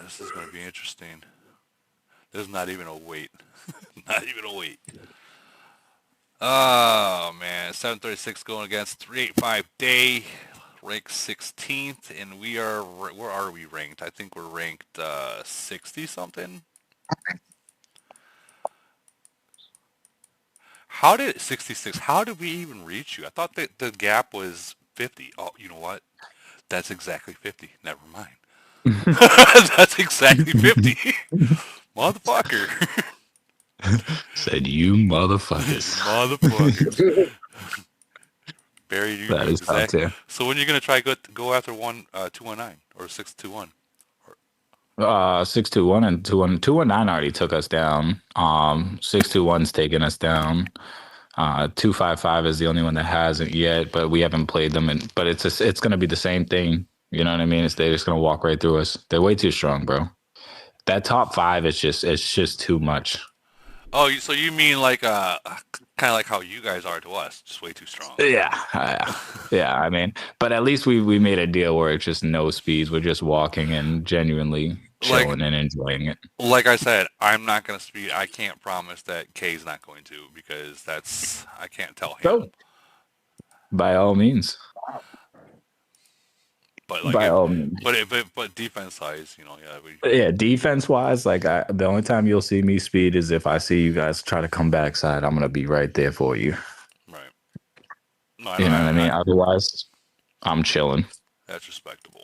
This is going to be interesting. There's not even a wait. Not even a wait. Oh man, 736 going against 385 Day, ranked 16th, and we are where are we ranked? I think we're ranked 60 something. How did 66? How did we even reach you? I thought that the gap was 50. Oh, you know what? That's exactly 50. Never mind. That's exactly 50. Motherfucker. Said you motherfuckers. Motherfuckers. Barry, you That knew is top exactly. tier. So when are you gonna try go after 219 or 621? 621 and 219 already took us down. 621's taking us down. 255 is the only one that hasn't yet, but we haven't played them. But it's gonna be the same thing. You know what I mean? They're just gonna walk right through us. They're way too strong, bro. That top five is just too much. Oh, so you mean like kind of like how you guys are to us, just way too strong. Yeah. I mean, but at least we made a deal where it's just no speeds. We're just walking and genuinely Like chilling and enjoying it. like I said, I'm not gonna speed. I can't promise that K's not going to because that's I can't tell him. So, by all means, But like by if all means. but defense size, yeah, Yeah, defense wise, like the only time you'll see me speed is if I see you guys try to come backside. I'm gonna be right there for you. right. No, You know what I mean? Otherwise, I'm chilling. that's respectable.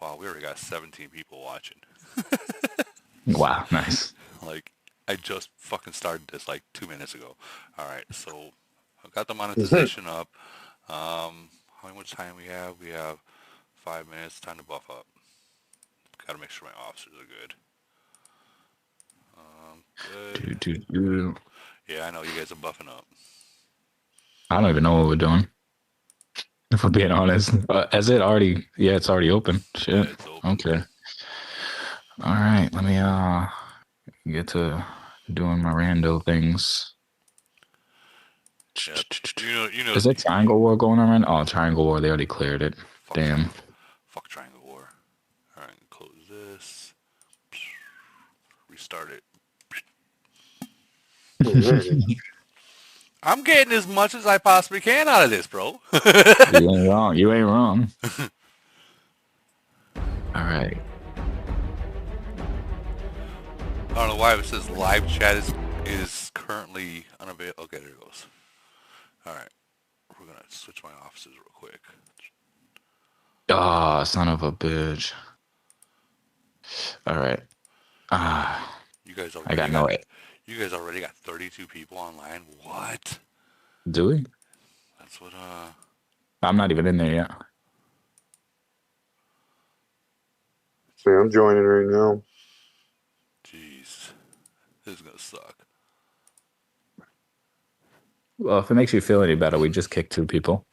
Wow, we already got 17 people watching. Wow, nice. Like, I just fucking started this like 2 minutes ago. All right, so I got the monetization up. How much time we have? We have 5 minutes. Time to buff up. Got to make sure my officers are good. Good. Do. Yeah, I know you guys are buffing up. I don't even know what we're doing. If I'm being honest, is it already? Yeah, it's already open. Shit. Yeah, it's open. Okay. All right. Let me get to doing my rando things. Yeah, you know. Is it Triangle War going on right now? Oh, Triangle War. They already cleared it. Fuck Damn. Fuck Triangle War. All right, close this. Restart it. I'm getting as much as I possibly can out of this, bro. You ain't wrong. You ain't wrong. All right. I don't know why it says live chat is currently unavailable. Okay, there it goes. All right, we're gonna switch my offices real quick. Oh, son of a bitch. All right. You guys I got already no got it. you guys already got 32 people online. What? Do we? That's what I'm not even in there yet. See, I'm joining right now. jeez. This is gonna suck. Well, if it makes you feel any better, we just kicked 2 people.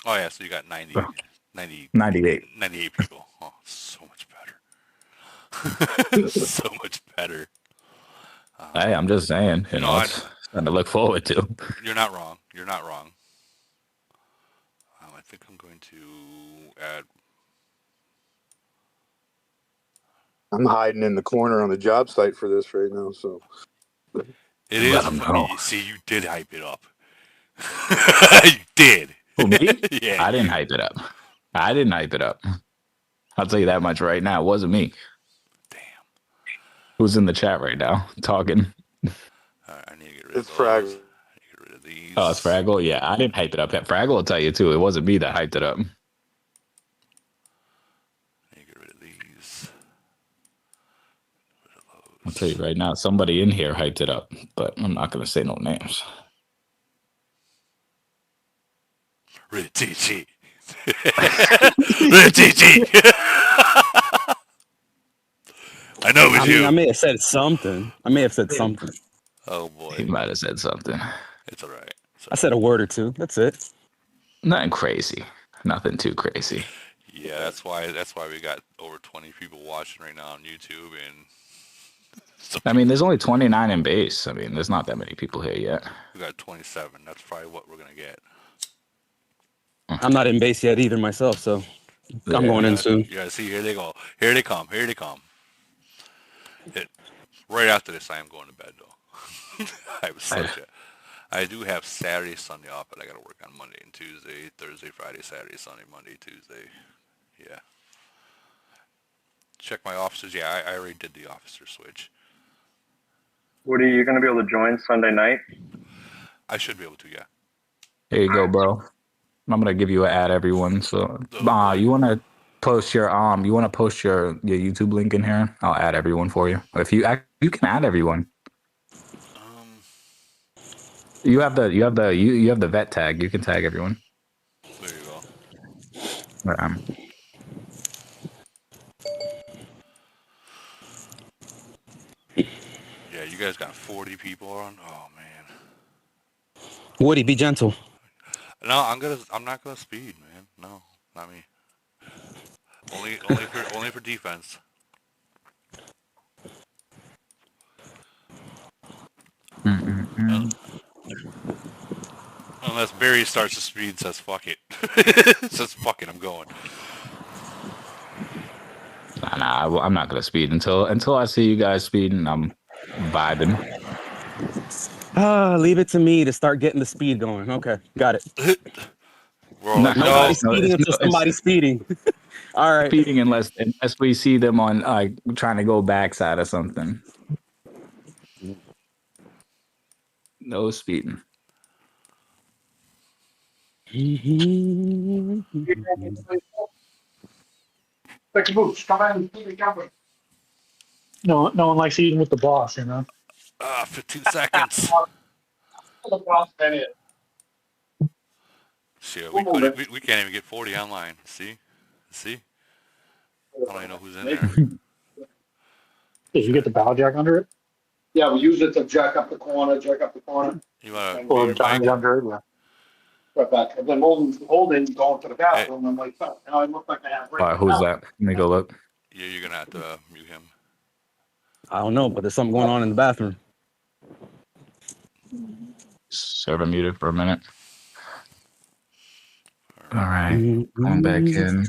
Oh yeah, so you got 90, Oh, 90 98. 98 people. Oh, so much better. So much better. Hey, I'm just saying, you know, it's something to look forward to. You're not wrong. You're not wrong. I think I'm going to add. I'm hiding in the corner on the job site for this right now. So It Let is 'em funny. know. See, you did hype it up. You did. Who, me? Yeah, I didn't you. hype it up. I didn't hype it up. I'll tell you that much right now. It wasn't me. Damn. Who's in the chat right now talking? All right, I need to get rid of it's those. Frag. I need to get rid of these. Oh, it's Fraggle? Yeah, I didn't hype it up. Fraggle will tell you, too. It wasn't me that hyped it up. I need to get rid of these. Rid of I'll those. tell you right now, somebody in here hyped it up, but I'm not going to say no names. Rid of TG. Rid of TG. I know it was you. I may have said something. Oh boy. He might have said something. It's all right. I said a word or two. That's it. Nothing crazy. Nothing too crazy. Yeah, that's why we got over 20 people watching right now on YouTube, and I mean, there's only 29 in base. I mean, there's not that many people here yet. we got 27. That's probably what we're gonna get. I'm not in base yet either myself, so I'm going in Yeah, soon. yeah. See, here they go. Here they come. Here they come. It, right after this, I am going to bed though. I have such a. I do have Saturday, Sunday off, but I got to work on Monday and Tuesday, Thursday, Friday, Saturday, Sunday, Monday, Tuesday. Yeah. Check my officers. Yeah, I already did the officer switch. Woody, you going to be able to join Sunday night? I should be able to. Yeah. Here you go, bro. I'm gonna give you an ad, everyone. So, Oh boy. you wanna post your your YouTube link in here? I'll add everyone for you. If you can add everyone. Um. You have the vet tag. You can tag everyone. There you go. But, Yeah, you guys got 40 people on. Oh man. Woody, be gentle. No, I'm not gonna speed, man. No, not me. Only for defense. Uh, unless Barry starts to speed, and says fuck it. Says fuck it, I'm going. I'm not gonna speed until I see you guys speeding. I'm vibing. Leave it to me to start getting the speed going. Okay, got it. We're all No, like, Nobody no. speeding until somebody's speeding. All right. speeding unless we see them on trying to go backside or something. No speeding. Take your boots. Come in. Keep it coming. No one likes eating with the boss, you know. 15 seconds. The boss been in. Shit, we can't even get 40 online. See? I don't even know who's in there. Did you get the bow jack under it? Yeah, we use it to jack up the corner. You wanna Or mute your dive mic? under it, yeah. Right back. And then holding going to the bathroom. I'm like, oh, now I look like I have All right, who's that? Let me go look. Yeah, you're gonna have to mute him. I don't know, but there's something going on in the bathroom. Server muted for a minute. All right, going back in.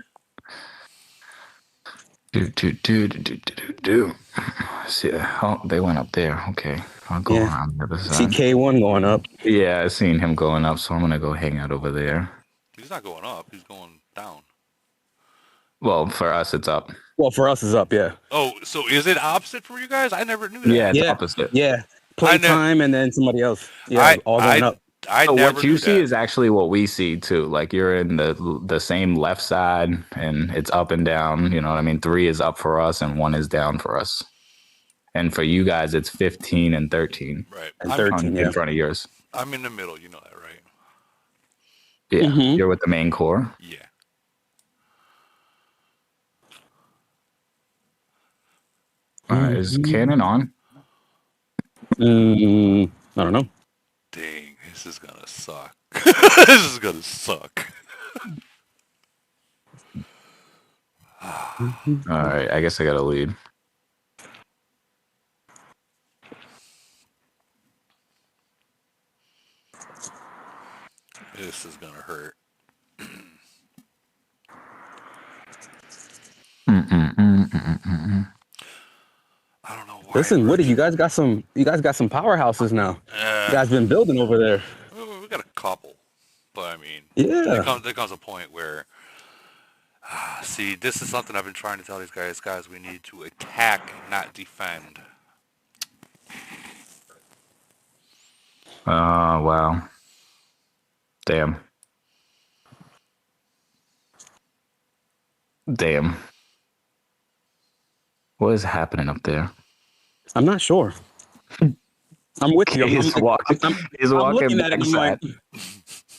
Do. See, oh, they went up there. Okay, I'll go around the other See side. K1 going up. Yeah, I seen him going up, so I'm gonna go hang out over there. He's not going up. He's going down. Well, for us, it's up. Well, for us is up, yeah. Oh, so is it opposite for you guys? I never knew that. Yeah, it's opposite. Yeah. Playtime and then somebody else. Yeah, all going up. I So never what you knew see that. is actually what we see too. Like you're in the same left side, and it's up and down. You know what I mean? 3 is up for us, and 1 is down for us. And for you guys, it's 15 and 13. Right. And 13, in front of yours. I'm in the middle. You know that, right? Yeah, Mhm. you're with the main core. Yeah. All right, is cannon on? I don't know. Dang, this is gonna suck. This is gonna suck. All right, I guess I got a lead. This is gonna hurt. I don't know why. Listen, Woody, you guys got some powerhouses now. You guys been building over there. We got a couple, but I mean, Yeah. there comes a point where, see, this is something I've been trying to tell these guys. Guys, we need to attack, not defend. Oh, wow. Damn. What is happening up there? I'm not sure. I'm with you. He's walking looking at it. I'm like,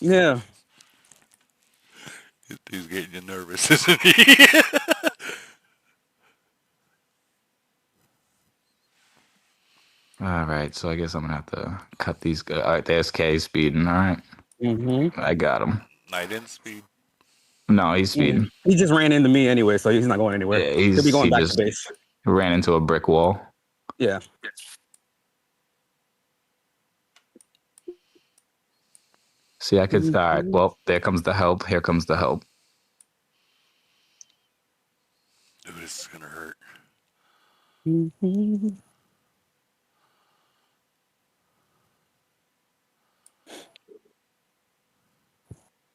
yeah. He's getting you nervous, isn't he? All right, so I guess I'm gonna have to cut these guys. All right, the SK speeding. All right, I got him. I didn't speed. No, he's speeding. He just ran into me anyway, so he's not going anywhere. Yeah, He'll be going he back just to base. ran into a brick wall. Yeah. See, I could start. Well, there comes the help. Here comes the help. Dude, this is gonna hurt.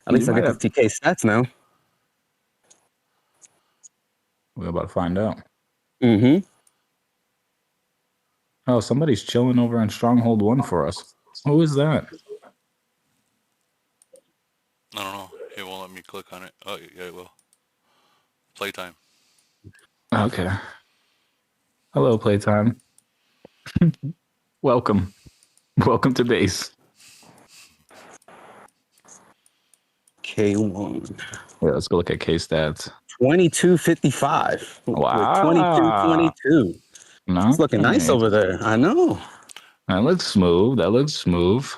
At least You I might get to have. see K stats now. We're about to find out. Mm-hmm. Oh, somebody's chilling over in Stronghold 1 for us. Who is that? I don't know. It won't let me click on it. Oh, yeah, it will. Playtime. Okay. Hello, Playtime. Welcome. Welcome to base. K1. Yeah, let's go look at K stats. 2255 with Wow. 2222. It's looking nice Nice. over there. I know. That looks smooth. That looks smooth.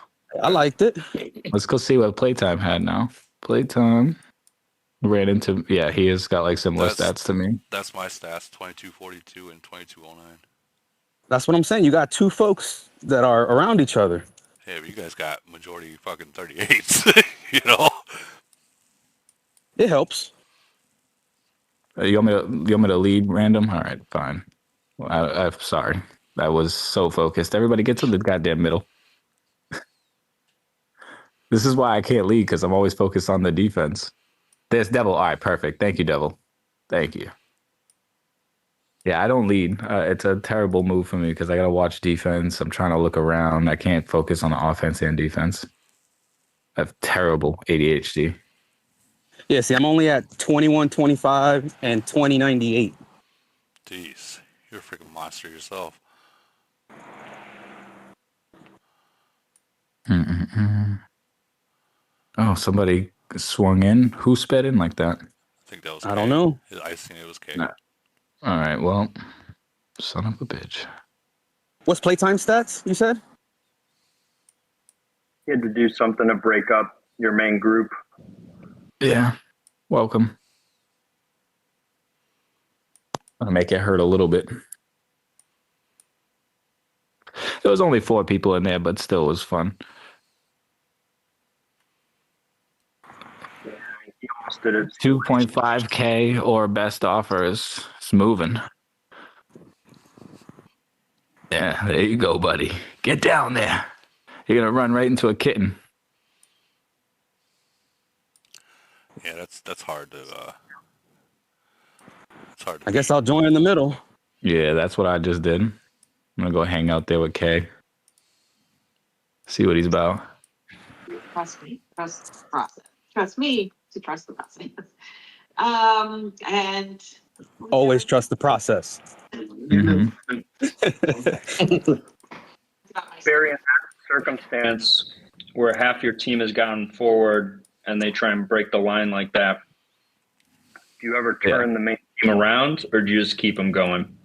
I liked it. Let's go see what Playtime had now. Playtime ran into, yeah, he has got like similar That's stats to me. that's my stats: 2242 and 2209. That's what I'm saying. You got two folks that are around each other. Hey, but you guys got majority fucking 38s. You know. It helps. You want me to lead random? All right, fine. Well, I'm sorry. I was so focused. Everybody get to the goddamn middle. This is why I can't lead, because I'm always focused on the defense. There's Devil. All right, perfect. Thank you, Devil. Thank you. Yeah, I don't lead. It's a terrible move for me because I got to watch defense. I'm trying to look around. I can't focus on the offense and defense. I have terrible ADHD. Yeah, see, I'm only at 2125 and 2098. Jeez, you're a freaking monster yourself. Mm-mm-mm. Oh, somebody swung in. Who sped in like that? I think that was I K. don't know. I seen it was K. Nah. All right, well, son of a bitch. What's playtime stats, you said? You had to do something to break up your main group. Yeah, welcome. I'll make it hurt a little bit. There was only 4 people in there, but still was fun. You almost did it. 2.5K or best offers. It's moving. Yeah, there you go, buddy. Get down there. You're going to run right into a kitten. Yeah, that's hard to. It's hard to. I guess I'll join in the middle. Yeah, that's what I just did. I'm going to go hang out there with Kay. See what he's about. Trust me, trust the process. Trust me to trust the process. And Always trust the process. Mm-hmm. Barry, in that circumstance where half your team has gone forward and they try and break the line like that, do you ever turn the main team around, or do you just keep them going?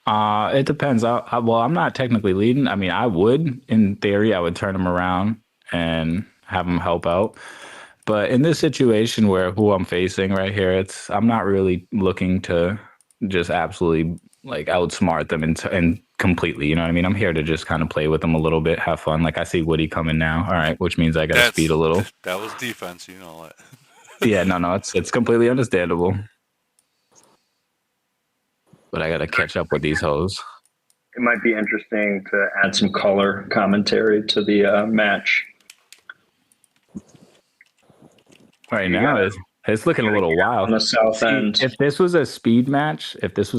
It depends. Well, I'm not technically leading. I mean, I would, in theory, I would turn them around and have them help out. But in this situation where who I'm facing right here, I'm not really looking to just absolutely like outsmart them and completely. You know what I mean? I'm here to just kind of play with them a little bit, have fun. Like I see Woody coming now. All right, which means I got to speed a little. That was defense, you know it. Yeah, no, it's completely understandable. But I got to catch up with these hoes. It might be interesting to add some color commentary to the match. Right now, it's looking a little wild. On the south end. If this was a speed match, this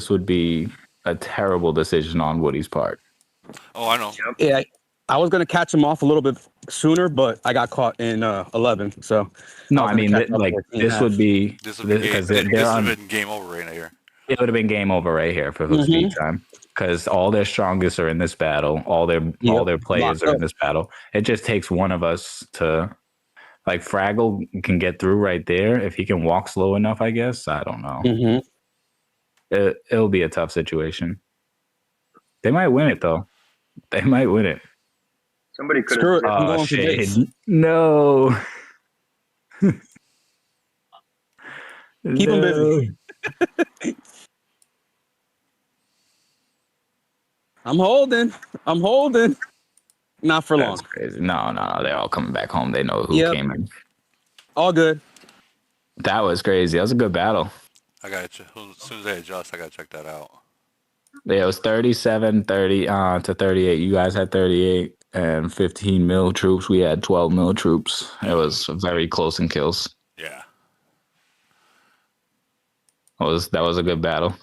would be a terrible decision on Woody's part. Oh, I know. Yeah, I was gonna catch him off a little bit sooner, but I got caught in 11. So no, I mean this would be because this would have been game over right here. It would have been game over right here for speed time because all their strongest are in this battle. All their players are in this battle. It just takes one of us to. Like Fraggle can get through right there if he can walk slow enough, I guess. I don't know. Mm-hmm. It'll be a tough situation. They might win it though. They might win it. Somebody could Screw have. it. I'm going for base. No. Keep him busy. I'm holding. Not for long. That's crazy. No. They're all coming back home. They know who came in. All good. That was crazy. That was a good battle. I got you. As soon as I adjust, I gotta check that out. Yeah, it was 37-30 to 38. You guys had 38 and 15 mil troops. We had 12 mil troops. It was very close in kills. Yeah. That was a good battle.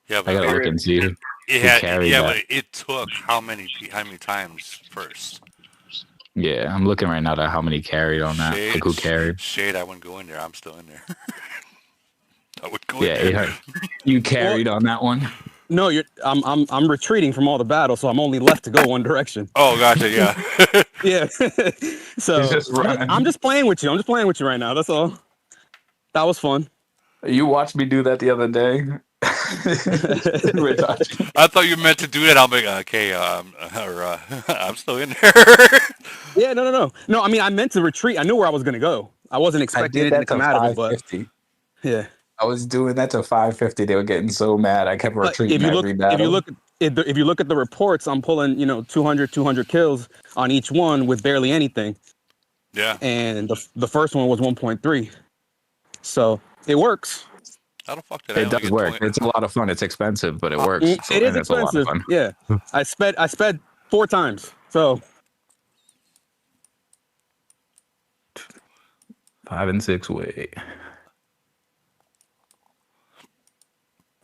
Yeah, I but gotta look and see who carried yeah, that. but it took how many times first? Yeah, I'm looking right now at how many carried on that. Like who carried? Shade, I wouldn't go in there. I'm still in there. I would go Yeah, in there. 800. You carried on that one. No, I'm retreating from all the battle, so I'm only left to go one direction. Oh, gotcha. Yeah. Yeah. So He's just running. I'm just playing with you. I'm just playing with you right now. That's all. That was fun. You watched me do that the other day. I thought you meant to do that. I'm like, okay, I'm still in there. Yeah, no. I mean, I meant to retreat. I knew where I was gonna go. I wasn't expecting anything to come out of it, but yeah. I was doing that to 550. They were getting so mad. I kept retreating every battle. If you look at the reports, I'm pulling 200 kills on each one with barely anything. Yeah. And the first one was 1.3. So it works. How the fuck did it does work. 20? It's a lot of fun. It's expensive, but it works. It is expensive. It's a lot of fun. Yeah. I sped 4 times. So 5 and 6 wait.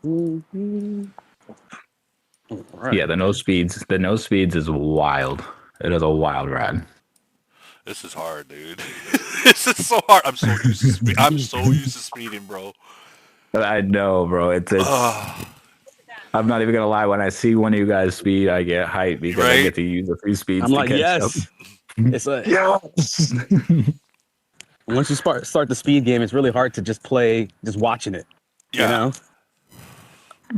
Right. Yeah, the no speeds. The no speeds is wild. It is a wild ride. This is hard, dude. This is so hard. I'm so used to I'm so used to speeding, bro. I know, bro. It's I'm not even gonna lie. When I see one of you guys speed, I get hyped because I get to use the free speeds. I'm like, yes. It's like yes. Once you start the speed game, it's really hard to just play, just watching it. Yeah. You know.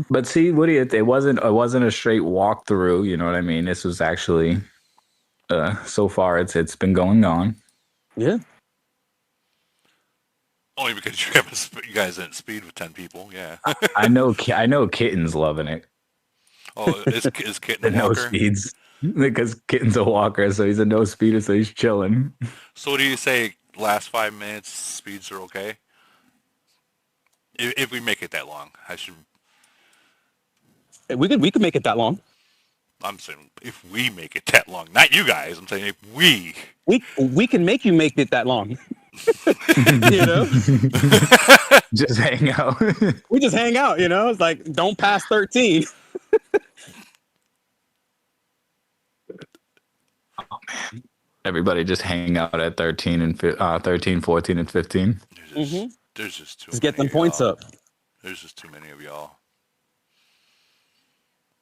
But see, Woody, it wasn't a straight walkthrough. You know what I mean? This was actually, so far it's been going on. Yeah. Only because you guys didn't speed with 10 people. Yeah. I know Kitten's loving it. Oh, is Kitten a walker? No speeds because Kitten's a walker, so he's a no speeder, so he's chilling. So what do you say? Last 5 minutes, speeds are okay. If we make it that long, I should. We could make it that long. I'm saying if we make it that long, not you guys. I'm saying if we can make you make it that long. You know, just hang out. We just hang out. You know, it's like don't pass 13. Oh man, everybody just hang out at 13 and 13, 14, and 15. There's just too. Just get them points up. There's just too many of y'all.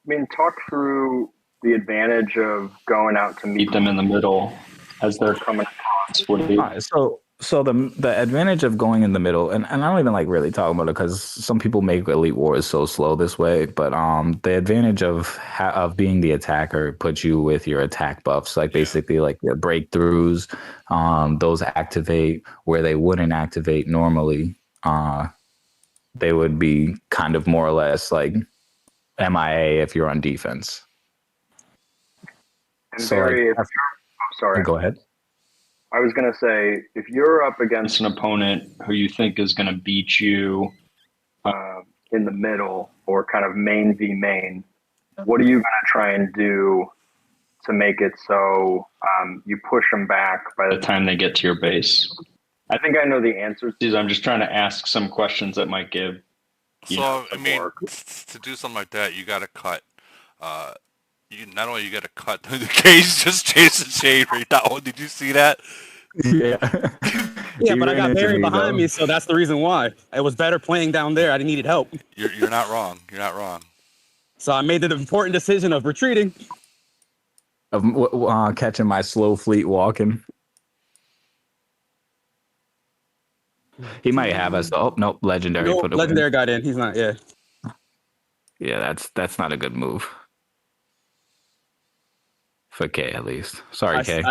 I mean, talk through the advantage of going out to meet them in the middle as they're coming across. So the advantage of going in the middle, and I don't even like really talking about it because some people make Elite Wars so slow this way, but the advantage of being the attacker puts you with your attack buffs, like basically like the breakthroughs, those activate where they wouldn't activate normally. They would be kind of more or less like MIA if you're on defense. And sorry. Go ahead. I was going to say, if you're up against an opponent who you think is going to beat you in the middle or kind of main v main, what are you going to try and do to make it so you push them back by the time they get to your base? I think I know the answers to these. I'm just trying to ask some questions that might give. I mean, to do something like that, you got to cut. Not only you got to cut through the cage, just chasing Shade right now. Did you see that? Yeah. Yeah, but I got Barry behind me, so that's the reason why. It was better playing down there. I needed help. You're not wrong. You're not wrong. So I made the important decision of retreating. Of catching my slow fleet walking. He might have us. Oh nope, legendary. Nope, legendary got in. He's not. Yeah. Yeah, that's not a good move. For K at least. Sorry, K.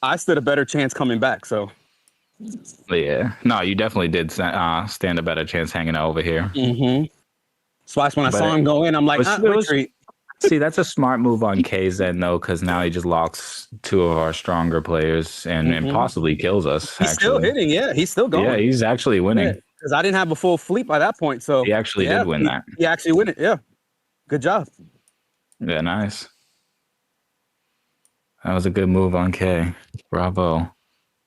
I stood a better chance coming back. So. Yeah. No, you definitely did stand a better chance hanging out over here. Mm-hmm. So when I saw him go in, I'm like, retreat. See, that's a smart move on K's end, though, because now he just locks 2 of our stronger players and possibly kills us. He's still hitting, yeah. He's still going. Yeah, he's actually winning. because I didn't have a full fleet by that point. So He actually did win that. He actually win it. Yeah, good job. Yeah, nice. That was a good move on K. Bravo.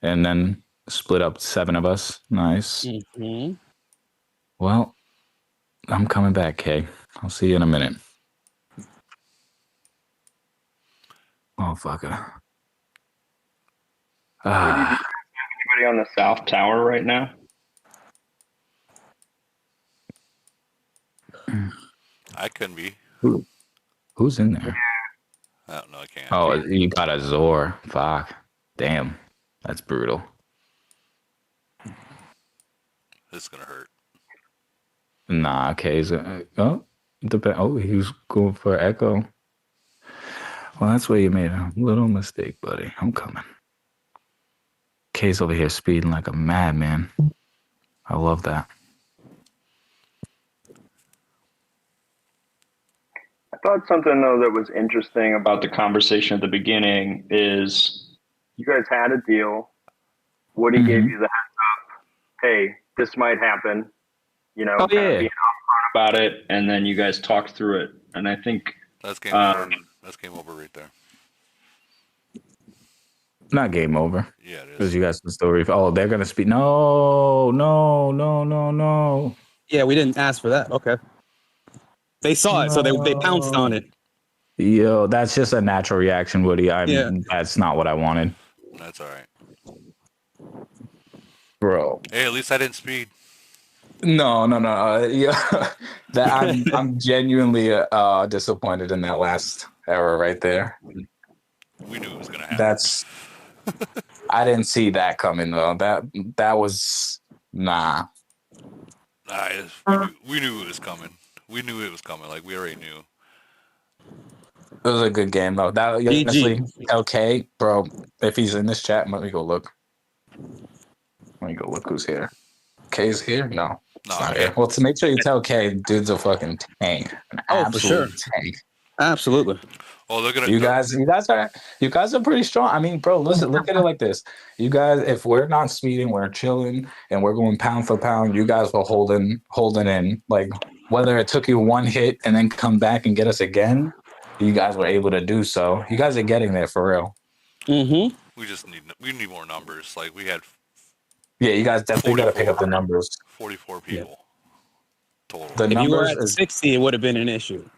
And then split up 7 of us. Nice. Mm-hmm. Well, I'm coming back, K. I'll see you in a minute. Oh, fucker. Anybody on the South Tower right now? I couldn't be. Who's in there? I don't know. I can't. Oh, you got a Zor. Fuck. Damn. That's brutal. This is gonna hurt. Nah, K's. Oh, he was going for Echo. Well, that's where you made a little mistake, buddy. I'm coming. K's over here speeding like a madman. I love that. I thought something though that was interesting about the conversation at the beginning is you guys had a deal. Woody gave you the heads up. Hey, this might happen. You know, Oh, yeah. being upfront about it, and then you guys talked through it. And I think That's game over. That's game over right there. Not game over. Yeah, it Because is. you guys can still Oh, they're gonna speed. No. Yeah, we didn't ask for that. Okay. They saw it, so they pounced on it. Yo, that's just a natural reaction, Woody. That's not what I wanted. That's all right. Bro. Hey, at least I didn't speed. No. Yeah, I'm genuinely disappointed in that last error right there. We knew it was gonna happen. I didn't see that coming though. That was nah. We knew it was coming. We knew it was coming. Like we already knew. It was a good game though. That honestly, okay, bro. If he's in this chat, let me go look. Let me go look who's here. K's here? No. No, not here. Well, to make sure you tell K, dude's a fucking tank. For sure. Tank. Absolutely. Oh, look at it. You guys are pretty strong. I mean, bro, listen, look at it like this. You guys, if we're not speeding, we're chilling, and we're going pound for pound, you guys were holding in. Like whether it took you one hit and then come back and get us again, you guys were able to do so. You guys are getting there for real. Mm-hmm. We need more numbers. Like we had. Yeah, you guys definitely got to pick up the numbers. 44 people total. If you were at 60, it would have been an issue.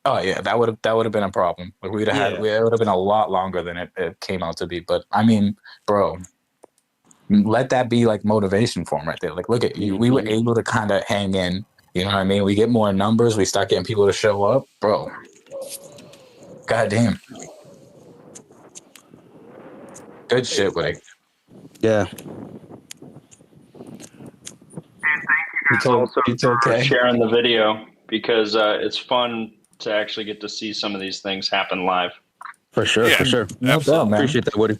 Oh yeah, that would have been a problem. Like we'd have had, it would have been a lot longer than it came out to be. But I mean, bro, let that be like motivation for him right there. Like, look at you. We were able to kind of hang in. You know what I mean? We get more numbers. We start getting people to show up, bro. Goddamn. Good shit, Woody. Yeah. And thank you guys also for sharing the video because it's fun to actually get to see some of these things happen live. For sure. No doubt, man. Appreciate that, Woody.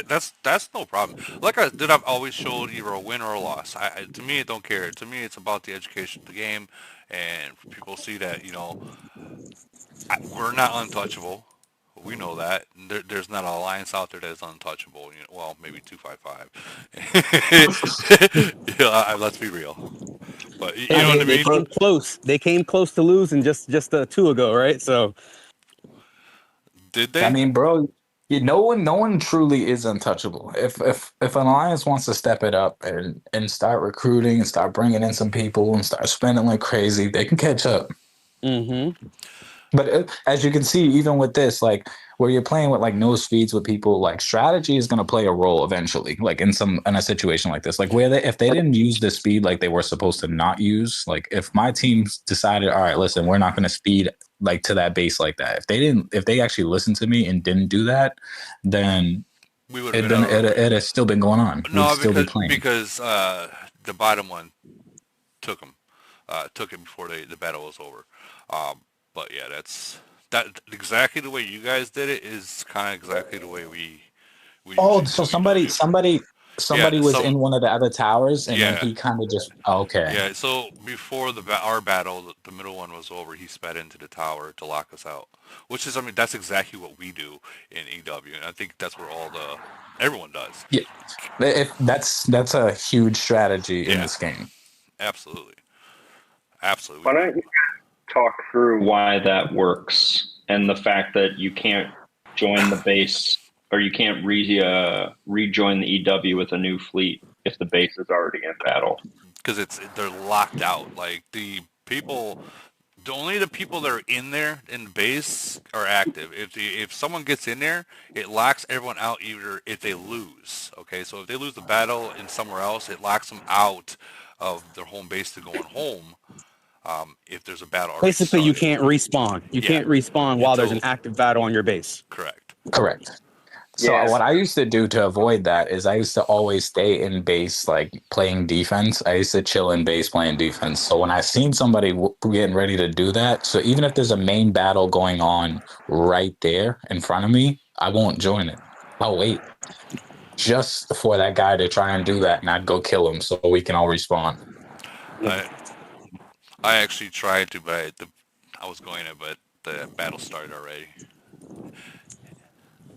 That's no problem. Like I've always showed either a win or a loss. To me, it don't care. To me, it's about the education of the game, and people see that we're not untouchable. We know that. There's not an alliance out there that is untouchable. Well, maybe 255. Let's be real. But you know what I mean? They came close. They came close to losing just 2 ago, right? So did they? I mean, bro, no one truly is untouchable. If an alliance wants to step it up and start recruiting and start bringing in some people and start spending like crazy, they can catch up. Mm-hmm. But as you can see, even with this, like where you're playing with like no speeds with people, like strategy is going to play a role eventually. Like in a situation like this, like if they didn't use the speed like they were supposed to not use, like if my team decided, all right, listen, we're not going to speed like to that base like that. If they actually listened to me and didn't do that, then it has still been going on. No, because the bottom one took it before the battle was over. But yeah, that exactly the way you guys did it is kind of exactly the way we so somebody Somebody was in one of the other towers, and then Yeah. he kind of just okay. Yeah, so before our battle, the middle one was over, he sped into the tower to lock us out. Which is, I mean, that's exactly what we do in EW, and I think that's where everyone does. Yeah, that's a huge strategy in Yeah. this game. Absolutely. Absolutely. Why don't you talk through why that works and the fact that you can't join the base or you can't rejoin the EW with a new fleet if the base is already in battle? Because they're locked out. Like only the people that are in there in the base are active. If someone gets in there, it locks everyone out either if they lose. Okay, so if they lose the battle in somewhere else, it locks them out of their home base to going home. If there's a battle already Basically, you started. can't respawn. You can't respawn while there's an active battle on your base. Correct. So Yes. what I used to do to avoid that is I used to always stay in base, like playing defense. I used to chill in base playing defense. So when I seen somebody getting ready to do that, so even if there's a main battle going on right there in front of me, I won't join it. I'll wait just for that guy to try and do that, and I'd go kill him so we can all respawn. I actually tried to, but I was going to, but the battle started already.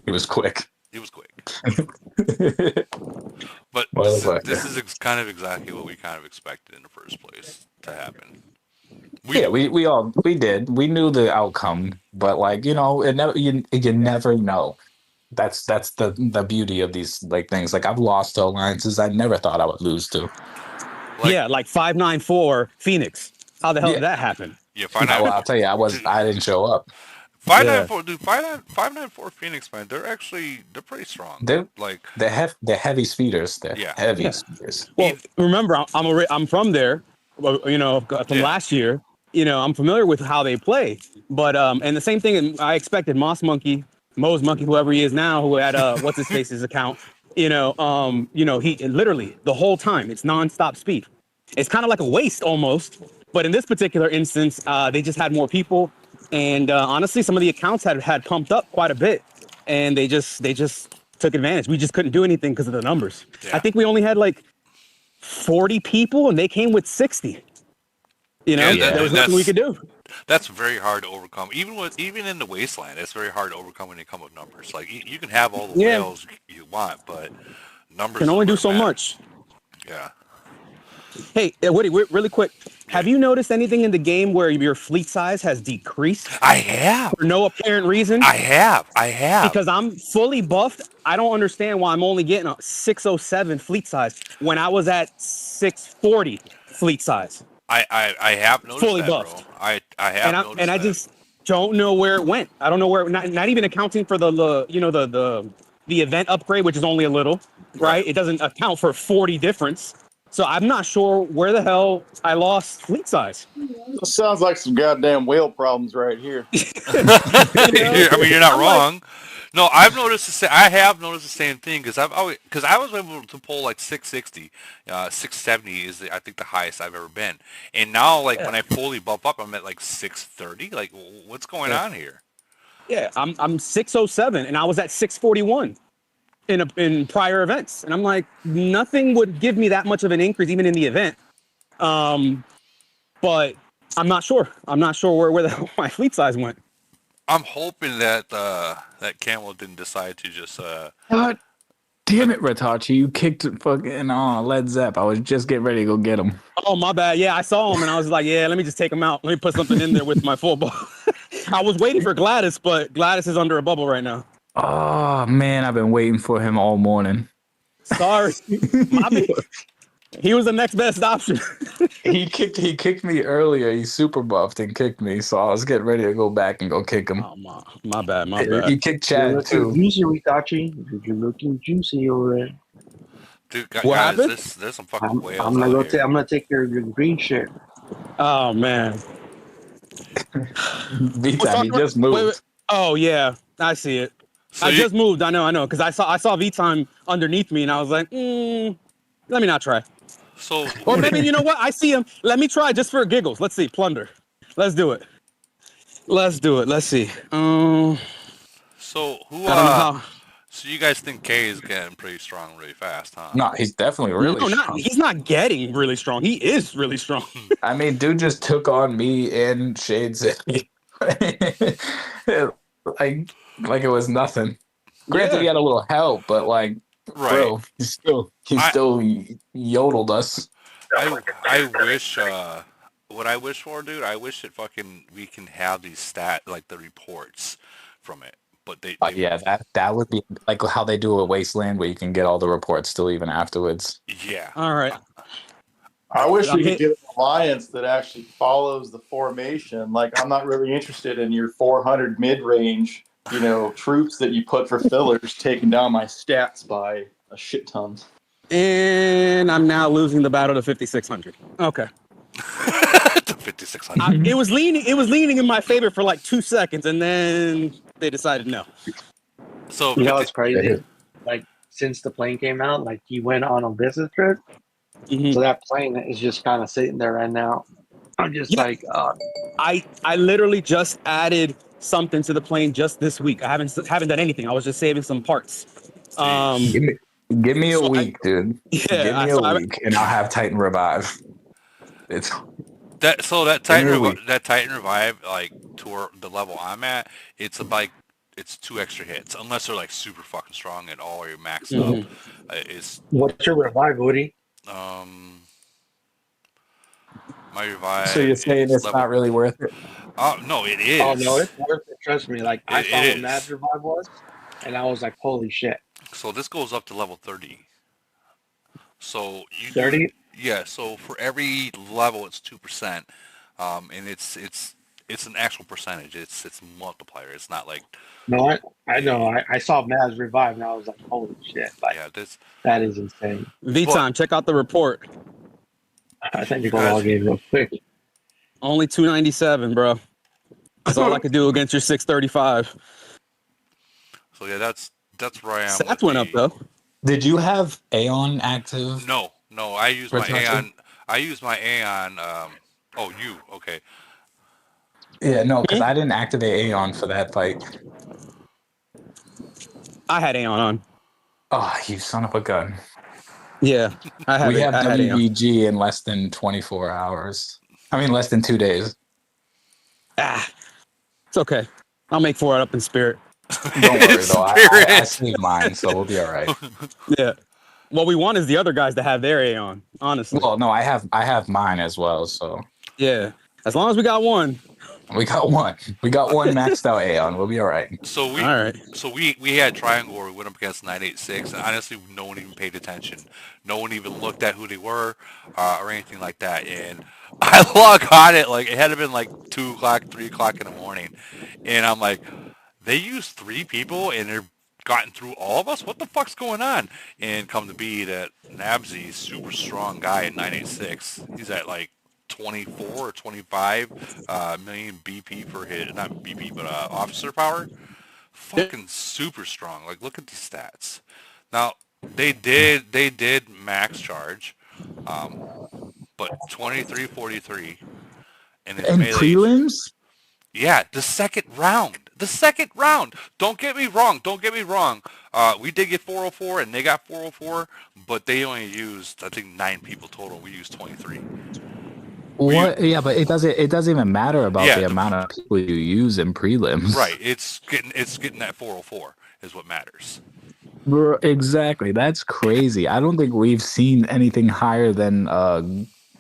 It was quick. It was quick. But this is kind of exactly what we kind of expected in the first place to happen. We did. We knew the outcome, but like, you know, you never know. That's the beauty of these like things. Like I've lost to alliances I never thought I would lose to. Like 594 Phoenix. How the hell did that happen? Yeah, well, I'll tell you, I didn't show up. 594, dude. 594 Phoenix, man. They're pretty strong. They're heavy speeders. They're heavy speeders. Well, remember, I'm from there. You know, from last year. You know, I'm familiar with how they play. But and the same thing I expected. Mo's Monkey, whoever he is now, who had what's his face's account. He literally the whole time it's nonstop speed. It's kind of like a waste almost. But in this particular instance, they just had more people. And honestly, some of the accounts had pumped up quite a bit, and they just took advantage. We just couldn't do anything because of the numbers. Yeah. I think we only had like 40 people, and they came with 60. You know, there was nothing we could do. That's very hard to overcome. Even in the wasteland, it's very hard to overcome when you come with numbers. Like you can have all the whales you want, but numbers can only do so much. Yeah. Hey, Woody, really quick. Have you noticed anything in the game where your fleet size has decreased? I have. For no apparent reason? I have. Because I'm fully buffed. I don't understand why I'm only getting a 607 fleet size when I was at 640 fleet size. I have noticed fully that, buffed. bro. I have noticed and I just don't know where it went. I don't know where. Not even accounting for the event upgrade, which is only a little, right? It doesn't account for 40 difference. So I'm not sure where the hell I lost fleet size. This sounds like some goddamn whale problems right here. I mean, you're not wrong. No, I have noticed the same thing because I was able to pull like 660, 670 is I think the highest I've ever been, and now like when I fully bump up, I'm at like 630. Like, what's going on here? Yeah, I'm 607, and I was at 641 in prior events, and I'm like, nothing would give me that much of an increase even in the event. But I'm not sure. I'm not sure where the hell my fleet size went. I'm hoping that that Camel didn't decide to just. God damn it, Ratachi! You kicked fucking Led Zepp. I was just getting ready to go get him. Oh my bad. Yeah, I saw him and I was like, yeah, let me just take him out. Let me put something in there with my full ball. I was waiting for Gladys, but Gladys is under a bubble right now. Oh man, I've been waiting for him all morning. Sorry, he was the next best option. He kicked me earlier. He super buffed and kicked me, so I was getting ready to go back and go kick him. Oh my bad. He kicked Chad too. Juicy, Ritachi. You're looking juicy over there. Dude, guys, there's some fucking whales. I'm gonna take your green shit. Oh man. V-Time, he just moved. Wait. Oh yeah, I see it. So I just moved. I know, because I saw V-Time underneath me, and I was like, let me not try. So, or maybe you know what? I see him. Let me try just for giggles. Let's see. Plunder. Let's do it. Let's see. So who? So you guys think K is getting pretty strong really fast, huh? No, he's definitely really No, strong. he's not getting really strong. He is really strong. I mean, dude just took on me in Shade City. like it was nothing. Granted, he had a little help, but like, Right. bro, he still yodeled us. I wish what I wish for, dude, I wish that fucking we can have these like the reports from it. But they Yeah, that would be like how they do a Wasteland, where you can get all the reports still even afterwards. yeah. All right. I wish we could Okay. get an alliance that actually follows the formation. Like, I'm not really interested in your 400 mid-range, troops that you put for fillers taking down my stats by a shit ton. And I'm now losing the battle to 5,600. Okay. To 5,600. It was leaning in my favor for like 2 seconds, and then they decided no. So You know what's crazy? Like, since the plane came out, like, he went on a business trip. Mhm. So that plane is just kind of sitting there right now. I'm just like, I literally just added something to the plane just this week. I haven't done anything. I was just saving some parts. Give me a week, dude. Give me a week, and I'll have Titan revive. It's that Titan revive like to the level I'm at. It's about it's 2 extra hits unless they're like super fucking strong and all are maxed up. It's what's your revive, Woody? My revive. So you're saying it's not really worth it? Oh no, it is. Oh no, it's worth it. Trust me. Like I saw what Mad Revive was, and I was like, holy shit. So this goes up to level 30. So you 30? Yeah. So for every level, it's 2%, and it's an actual percentage. It's multiplier. It's not like. No, I know. I saw Mad Revive, and I was like, holy shit! Like that is insane. V-Time, check out the report. I think you can log in real quick. Only 297, bro. That's all I could do against your 635. So yeah, that's where I am. Stats went up though. Did you have Aeon active? No. I used my Aeon. Oh, you okay? Yeah, no, because I didn't activate Aeon for that fight. I had Aeon on. Oh, you son of a gun! Yeah, we have WBG in less than 24 hours. I mean, less than 2 days. It's okay. I'll make for it up in spirit. Don't worry though. I saved mine, so we'll be all right. Yeah. What we want is the other guys to have their Aeon. Honestly. Well, no, I have mine as well. So yeah, as long as we got one. We got one maxed out Aeon. We'll be all right. So we had Triangle where we went up against 986, and honestly, no one even paid attention. No one even looked at who they were or anything like that. And I log on it like it had to been like 2 o'clock, 3 o'clock in the morning, and I'm like, they used 3 people and they're gotten through all of us. What the fuck's going on? And come to be that Nabsy, super strong guy at 986. He's at like 24 or 25 million BP for hit, not BP, but officer power. Fucking super strong. Like, look at these stats. Now, they did max charge, but 2343. And prelims? Yeah, the second round. Don't get me wrong. We did get 404 and they got 404, but they only used, I think, 9 people total. We used 23. What? Yeah, but it doesn't even matter about the amount of people you use in prelims. Right. It's getting that 404 is what matters. Exactly. That's crazy. I don't think we've seen anything higher than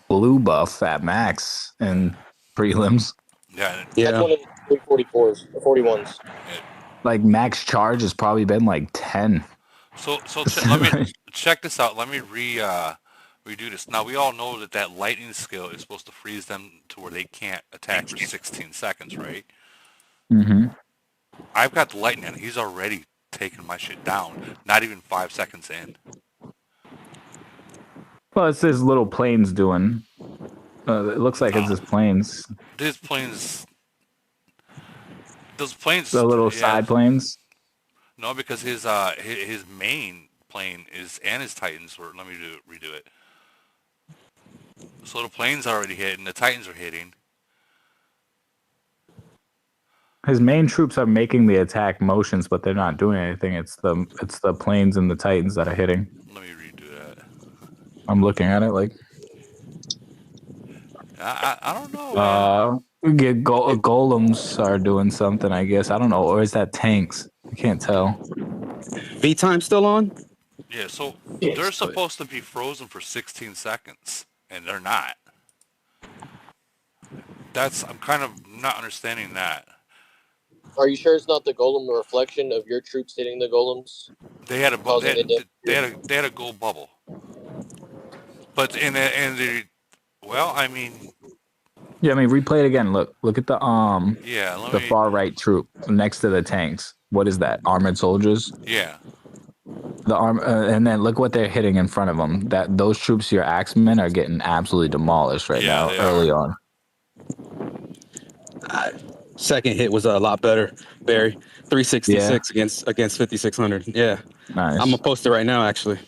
blue buff at max in prelims. Yeah. That's one of the 344s, the 41s. Like max charge has probably been like 10. So let me check this out. Let me redo this. Now, we all know that lightning skill is supposed to freeze them to where they can't attack for 16 seconds, right? Mm-hmm. I've got the lightning, and he's already taken my shit down. Not even 5 seconds in. Well, it's his little planes doing. It looks like it's his planes. Those planes. The little side planes. No, because his main plane is and his Titans were. Let me redo it. So the planes are already hit, and the Titans are hitting. His main troops are making the attack motions, but they're not doing anything. It's the planes and the Titans that are hitting. Let me redo that. I'm looking at it like. I don't know, man. Golems are doing something, I guess. I don't know, or is that tanks? I can't tell. V time still on? Yeah, so they're supposed to be frozen for 16 seconds, and they're not. I'm kind of not understanding that. Are you sure it's not the golem reflection of your troops hitting the golems? They had a gold bubble, but well, I mean. Yeah, I mean, replay it again. Look at the the far right troop next to the tanks. What is that? Armored soldiers. Yeah. And then look what they're hitting in front of them. Those troops, your axemen, are getting absolutely demolished right now. Early on. Second hit was a lot better, Barry. 366 against 5600. Yeah. Nice. I'm gonna post it right now, actually.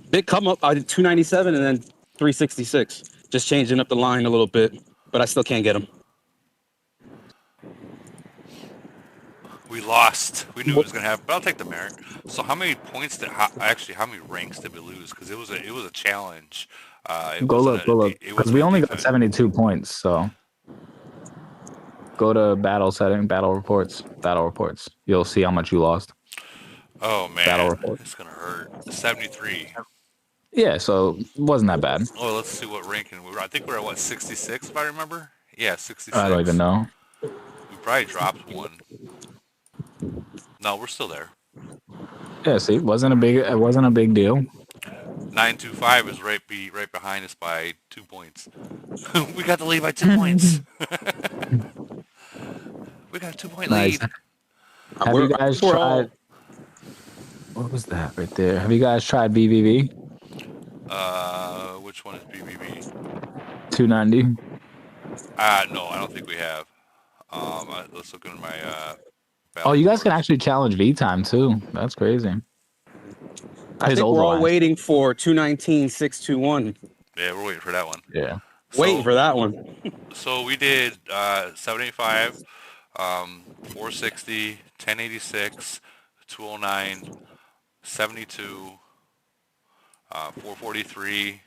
Big come up. I did 297 and then 366. Just changing up the line a little bit, but I still can't get him. We lost. We knew it was gonna happen, but I'll take the merit. So how many points how many ranks did we lose? Because it was a challenge. Go look. Because we only got 72 points, so. Go to battle setting, battle reports. You'll see how much you lost. Oh man, battle report. It's gonna hurt. 73. Yeah, so it wasn't that bad. Oh, let's see what ranking we were. I think we were at 66 if I remember. Yeah, 66. I don't even know. We probably dropped one. No, we're still there. Yeah, see, it wasn't a big deal. 925 is right behind us by 2 points. We got the lead by 2 points. We got a 2-point lead. Have you guys tried? What was that right there? Have you guys tried BVV? Which one is BVV? 290. No, I don't think we have. Let's look in my. Oh, you guys can actually challenge V time too. That's crazy. I think we're all waiting for 219-621. Yeah, we're waiting for that one. Yeah. Waiting for that one. So we did 785, 460, 1086, 209, 72, 443.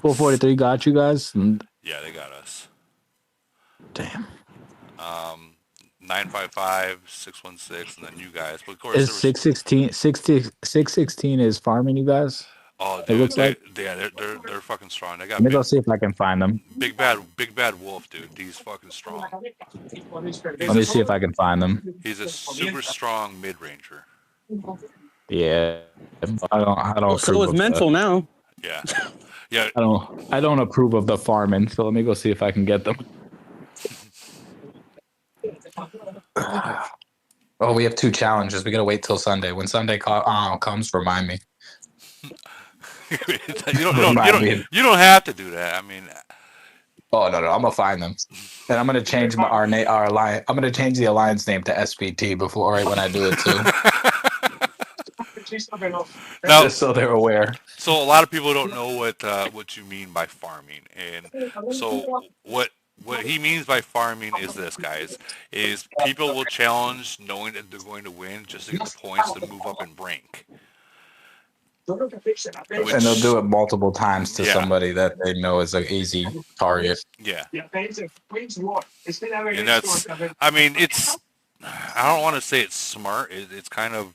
443 got you guys? Yeah, they got us. Damn. 955, 616, and then you guys. But of course, is 616 is farming you guys? Oh, dude, it looks like. Yeah, they're fucking strong. They got. Let me go see if I can find them. Big bad wolf, dude. He's fucking strong. Let me see if I can find them. He's a super strong mid ranger. Yeah, I don't. So is mental now. Yeah, yeah. I don't approve of the farming. So let me go see if I can get them. Oh, we have 2 challenges. We gotta wait till Sunday. When Sunday comes, remind me. You don't have to do that. I mean. Oh no, I'm gonna find them, and I'm gonna change our alliance. I'm gonna change the alliance name to SPT when I do it too. Now, just so they're aware. So a lot of people don't know what you mean by farming, and so what he means by farming is this, guys, is people will challenge knowing that they're going to win just to get the points to move up in rank. And they'll do it multiple times to somebody that they know is an easy target. Yeah. And that's, I mean, it's, I don't want to say it's smart. It's kind of,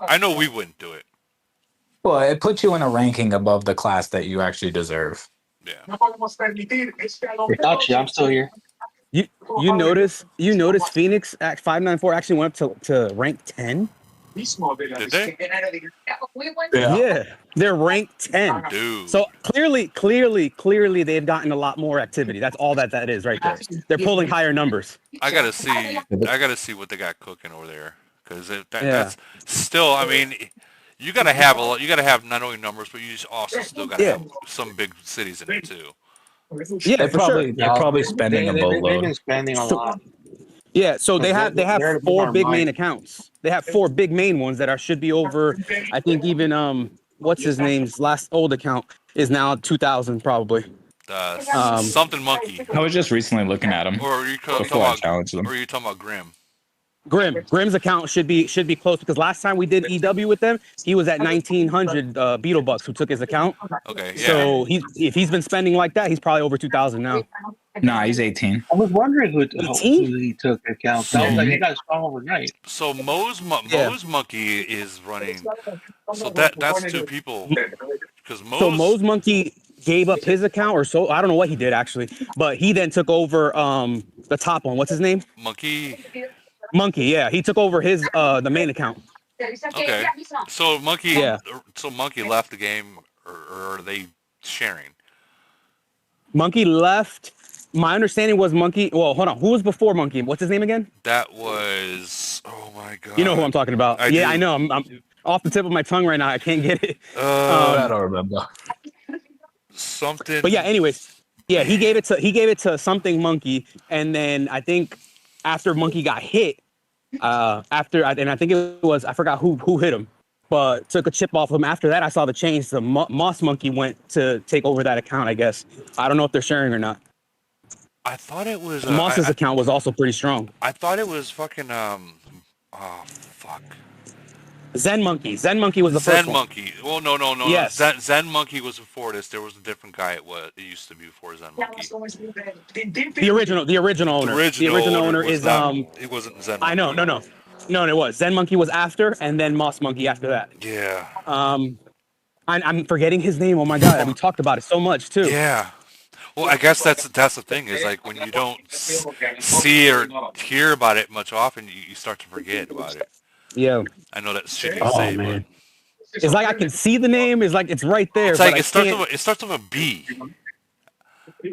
I know we wouldn't do it. Well, it puts you in a ranking above the class that you actually deserve. Yeah. Without you, I'm still here. You notice Phoenix at 594 actually went up to rank 10? Did they? Yeah, they're ranked 10. Dude. So clearly, they've gotten a lot more activity. That's all that is right there. They're pulling higher numbers. I gotta see what they got cooking over there, because that's still. I mean, you gotta have not only numbers, but you also still gotta have some big cities in there too. Yeah, they're probably spending a boatload. They've been spending a lot. Yeah, so they have 4 big main accounts. They have 4 big main ones that should be over. I think even what's his name's last old account is now 2,000 probably. Something monkey. I was just recently looking at him. Or are you talking before I about? challenged them. Or are you talking about Grim? Grim's account should be close because last time we did EW with them, he was at 1,900 Beetle Bucks who took his account. Okay, yeah. So if he's been spending like that, he's probably over 2,000 now. Nah, he's 18. I was wondering who he took account. I was like, you guys strong overnight. So Mo's monkey is running. So that's two people. Because Mo's monkey gave up his account, or so I don't know what he did actually, but he then took over the top one. What's his name? Monkey, yeah. He took over his the main account. Okay. So Monkey left the game, or are they sharing? Monkey left. My understanding was Monkey. Well, hold on. Who was before Monkey? What's his name again? That was. Oh my god. You know who I'm talking about? I know. I'm off the tip of my tongue right now. I can't get it. I don't remember. Something. But yeah. Anyways, yeah. He gave it to something Monkey, and then I think after Monkey got hit, and I think it was I forgot who hit him, but took a chip off him. After that, I saw the change. The Moss Monkey went to take over that account. I guess I don't know if they're sharing or not. I thought it was Moss's account was also pretty strong. I thought it was fucking fuck. Zen Monkey was the first one. Zen Monkey. Well, no. Yes. Zen Monkey was before this. There was a different guy. It used to be before Zen Monkey. The original owner. The original owner is It wasn't Zen Monkey. I know. No, it was Zen Monkey was after, and then Moss Monkey after that. Yeah. I'm forgetting his name. Oh my god, we talked about it so much too. Yeah. Well, I guess that's the thing is like when you don't see or hear about it much often, you start to forget about it. Yeah. I know that's shitty to say, man. But it's like I can see the name. It's like it's right there. It's like it starts with a B.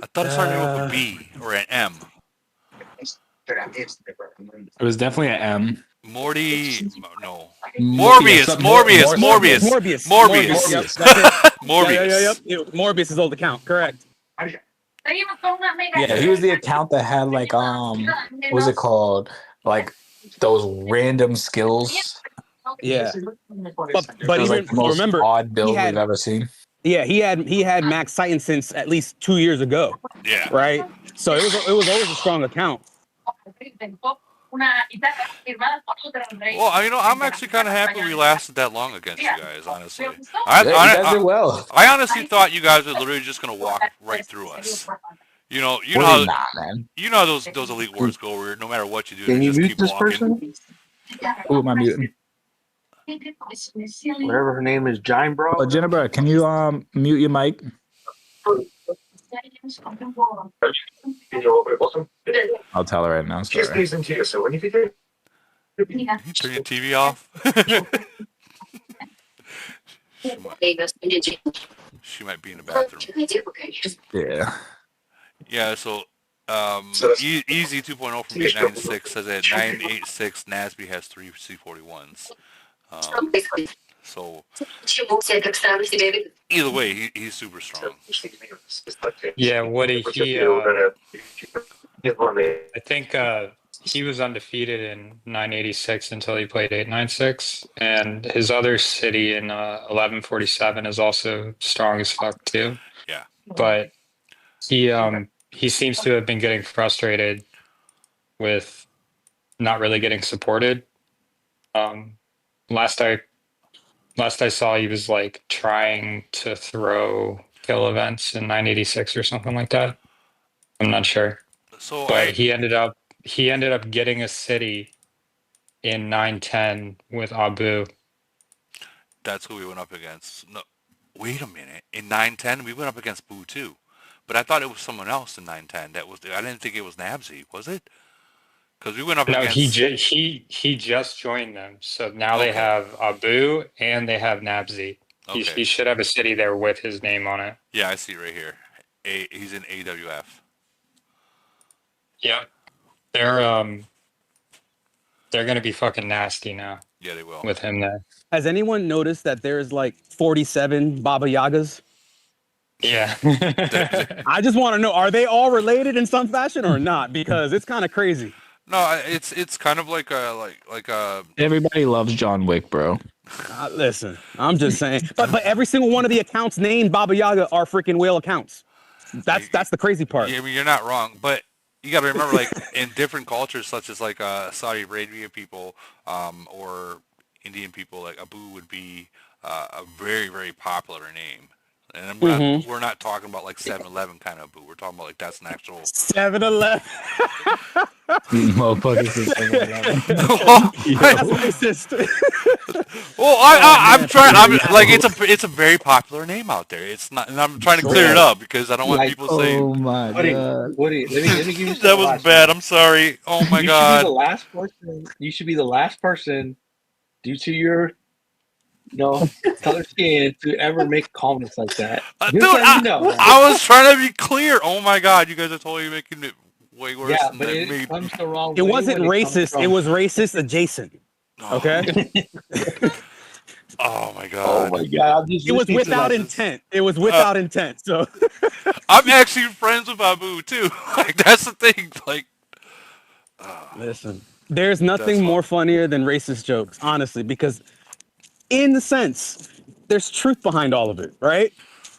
I thought it started with a B or an M. It was definitely an M. Morbius. Yep. Morbius' old account, correct. Yeah, he was the account that had like what was it called? Like those random skills. Yeah. But even like the most remember odd build we've ever seen. Yeah, he had Max Titan since at least 2 years ago. Yeah. Right? So it was always a strong account. Well, I'm actually kind of happy we lasted that long against you guys, honestly. You guys did well. I honestly thought you guys were literally just going to walk right through us. You know how those Elite Wars go where no matter what you do, you just keep walking. Who am I muting? Whatever her name is, Giant Bro. Jennifer, can you mute your mic? I'll tell her right now. Sorry. Can you turn your TV off? She might be in the bathroom. Yeah. Yeah, so Easy 2.0 from 896 says that 986 NASB has 3 C41s. So either way, he's super strong. Yeah, Woody, I think he was undefeated in 986 until he played 896, and his other city in 1147 is also strong as fuck too. Yeah, but he seems to have been getting frustrated with not really getting supported. Last I saw, he was like trying to throw kill events in 986 or something like that. I'm not sure. But he ended up getting a city in 910 with Abu. That's who we went up against. No, wait a minute. In 910, we went up against Boo too. But I thought it was someone else in 910. I didn't think it was Nabsy, was it? Because we went up against... No, he just joined them. So now they have Abu and they have Nabsy. Okay. He should have a city there with his name on it. Yeah, I see it right here. He's in AWF. Yeah. They're going to be fucking nasty now. Yeah, they will. With him there. Has anyone noticed that there's like 47 Baba Yagas? Yeah. I just want to know, are they all related in some fashion or not? Because it's kind of crazy. No, it's kind of like a Everybody loves John Wick, bro. Listen, I'm just saying. But every single one of the accounts named Baba Yaga are freaking whale accounts. That's the crazy part. Yeah, I mean, you're not wrong, but you got to remember, like in different cultures, such as like Saudi Arabia people, or Indian people, like Abu would be a very very popular name. And we're not talking about like 7-Eleven kind of Abu. We're talking about like that's an actual 7-Eleven. Motherfuckers is That's racist. Well, I'm trying. I'm like it's a very popular name out there. It's not, and I'm trying to clear it up because I don't want people saying. Oh my god! Woody, let me give you that was bad. I'm sorry. Oh my god! Should be the last person. You should be the last person, due to your color skin, to ever make comments like that. Dude, I was trying to be clear. Oh my god, you guys are totally making it way worse than me. Comes the wrong it way wasn't racist. It was racist adjacent. Okay. Oh my god. Oh my god. It was without intent. It was without intent. So I'm actually friends with Abu too. Like that's the thing. Like, listen, there's nothing more funnier than racist jokes, honestly, because in the sense, there's truth behind all of it, right?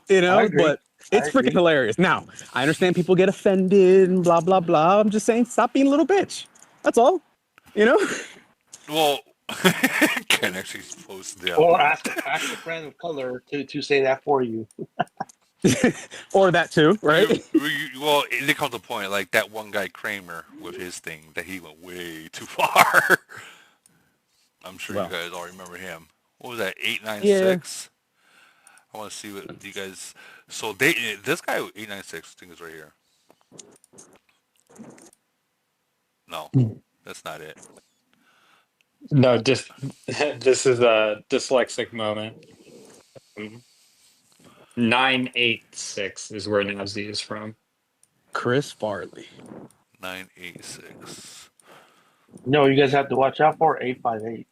But it's freaking hilarious. Now, I understand people get offended and blah blah blah. I'm just saying, stop being a little bitch. That's all. Well, Ken actually posted the. Or ask a friend of color to say that for you. Or that too, right? Well, it comes to a point like that one guy Kramer with his thing that he went way too far. I'm sure you guys all remember him. What was that? 896. I want to see what you guys. So this guy 896 I think is right here. No, that's not it. No, just this is a dyslexic moment. 986 is where Nazi is from. Chris Farley. 986. No, you guys have to watch out for 858.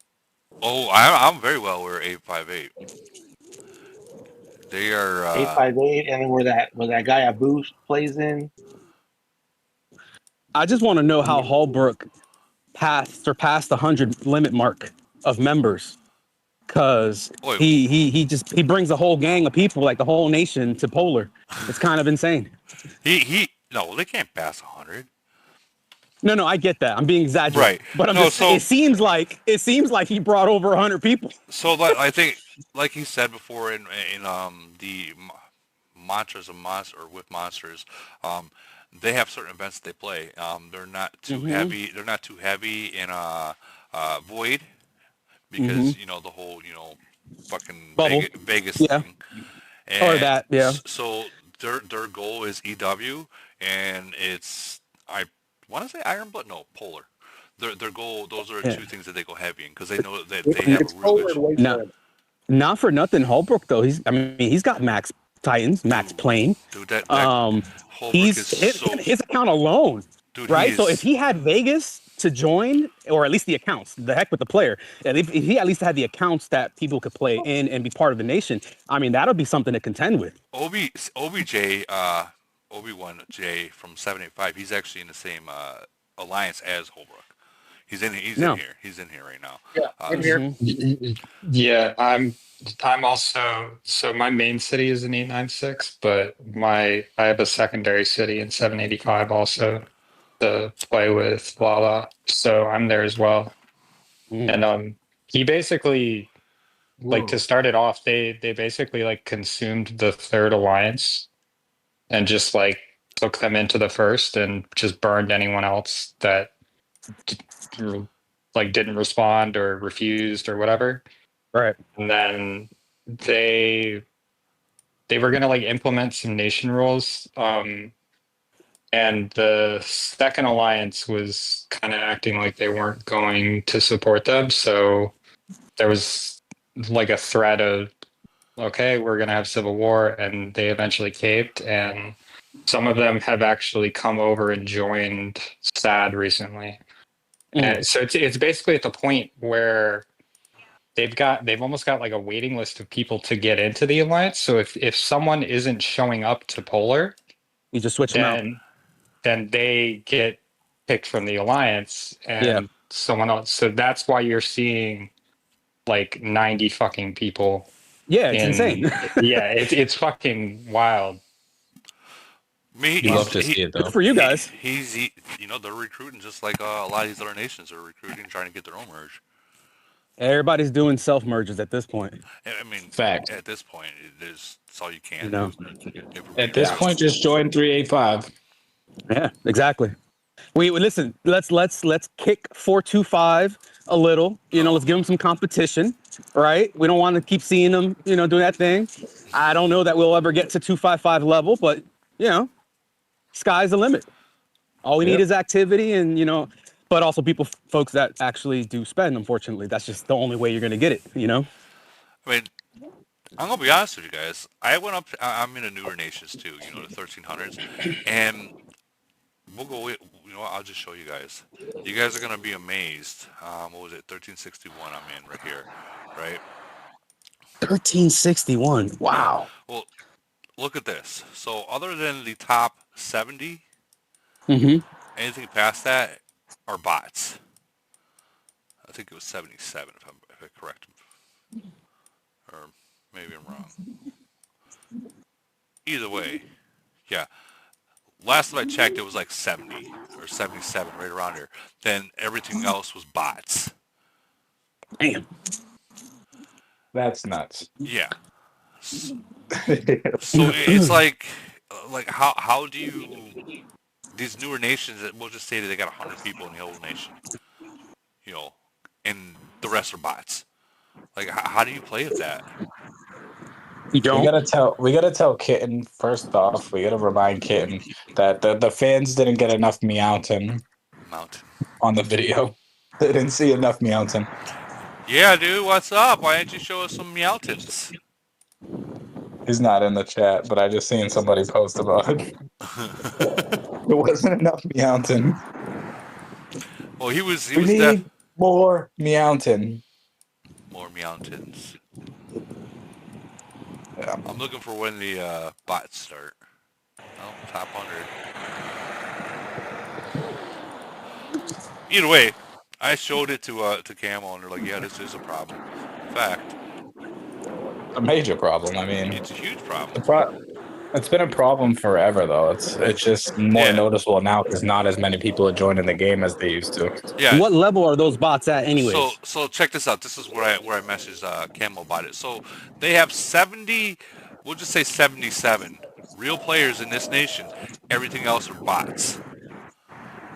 Oh, I'm very well aware of 858. They are 858, and then where that guy Abu plays in. I just want to know how Holbrook surpassed the 100 limit mark of members, because he brings a whole gang of people, like the whole nation, to Polar. It's kind of insane. No, they can't pass 100. No, I get that. I'm being exaggerated, but it seems like he brought over 100 people. So I think, like he said before in the Monsters of Monsters or with Monsters, they have certain events that they play. They're not too heavy. They're not too heavy in Void because the whole fucking Vegas thing. Or that, yeah. So their goal is EW, and it's I want to say Iron Blood, no Polar. Their goal. Those are two things that they go heavy in because they know that they have a really good. Not for nothing, Holbrook though. He's got Max Titans, Max Plane. Dude, that his account alone, dude, right? So if he had Vegas to join, or at least the accounts, the heck with the player, and if he at least had the accounts that people could play in and be part of the nation, I mean, that'll be something to contend with. Obi-J from 785, he's actually in the same alliance as Holbrook. He's in here. He's in here right now. Yeah, in here. Yeah, I'm also, so my main city is in 896, but I have a secondary city in 785 also to play with Lala. So I'm there as well. And he basically, like, to start it off, they basically like consumed the third alliance and just like took them into the first and just burned anyone else that like didn't respond or refused or whatever. Right. And then they were gonna like implement some nation rules. And the second alliance was kind of acting like they weren't going to support them. So there was like a threat of, okay, we're gonna have civil war, and they eventually caved. And some of them have actually come over and joined SAD recently. And so it's basically at the point where they've almost got like a waiting list of people to get into the alliance. So if someone isn't showing up to Polar, you just switch them out. Then they get picked from the alliance and someone else. So that's why you're seeing like 90 fucking people. Yeah, it's insane. Yeah, it's fucking wild. Me, You love to see it though. Good for you guys. You know, they're recruiting just like a lot of these other nations are recruiting, trying to get their own merge. Everybody's doing self merges at this point. I mean, Fact. at this point, that's all you can You know. do. At this point, just join 385. Yeah, exactly. We listen. Let's kick 425 a little. You know, let's give them some competition, right? We don't want to keep seeing them, you know, doing that thing. I don't know that we'll ever get to 255 level, but you know, sky's the limit. All we need is activity, and you know, but also folks that actually do spend. Unfortunately, that's just the only way you're gonna get it. You know. I mean, I'm gonna be honest with you guys. I went up. I'm in the newer nations too. You know, the 1300s, and we'll go. You know, I'll just show you guys. You guys are gonna be amazed. What was it? 1361. I'm in right here, right? 1361. Wow. Yeah. Well, look at this. So, other than the top 70, anything past that are bots. I think it was 77, if I'm correct, or maybe I'm wrong. Either way, yeah. Last time I checked, it was like 70 or 77, right around here. Then everything else was bots. Damn. That's nuts. Yeah. So it's like how do you these newer nations that we'll just say that they got 100 people in the whole nation, you know, and the rest are bots. Like how do you play with that? You don't. We gotta tell Kitten first off. We gotta remind Kitten that the fans didn't get enough Meowton on the video. They didn't see enough Meowton. Yeah, dude, what's up? Why didn't you show us some Meowtons? He's not in the chat, but I just seen somebody post about it. There wasn't enough Meowton. Well, he was need more Meowton. More Meowtons. Yeah. I'm looking for when the bots start. Oh, top 100. Either way, I showed it to Camel, and they're like, "Yeah, this is a problem." In fact, A major problem. I mean, it's a huge problem. It's been a problem forever, though. It's just more noticeable now because not as many people are joining the game as they used to. Yeah. What level are those bots at, anyways? So check this out. This is where I messaged Camel about it. So they have 70. We'll just say 77 real players in this nation. Everything else are bots.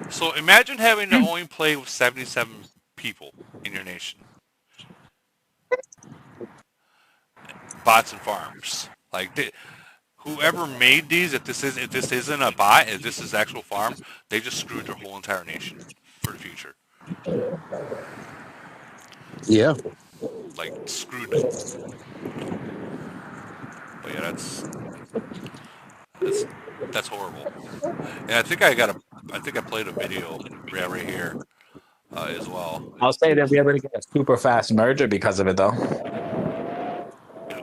So imagine having to only play with 77 people in your nation. Bots and farms. Like whoever made these, if this isn't a bot, if this is actual farm, they just screwed their whole entire nation for the future. Yeah. Like screwed them. But yeah, that's horrible. And I think I played a video right here as well. I'll say that we able to get a super fast merger because of it, though.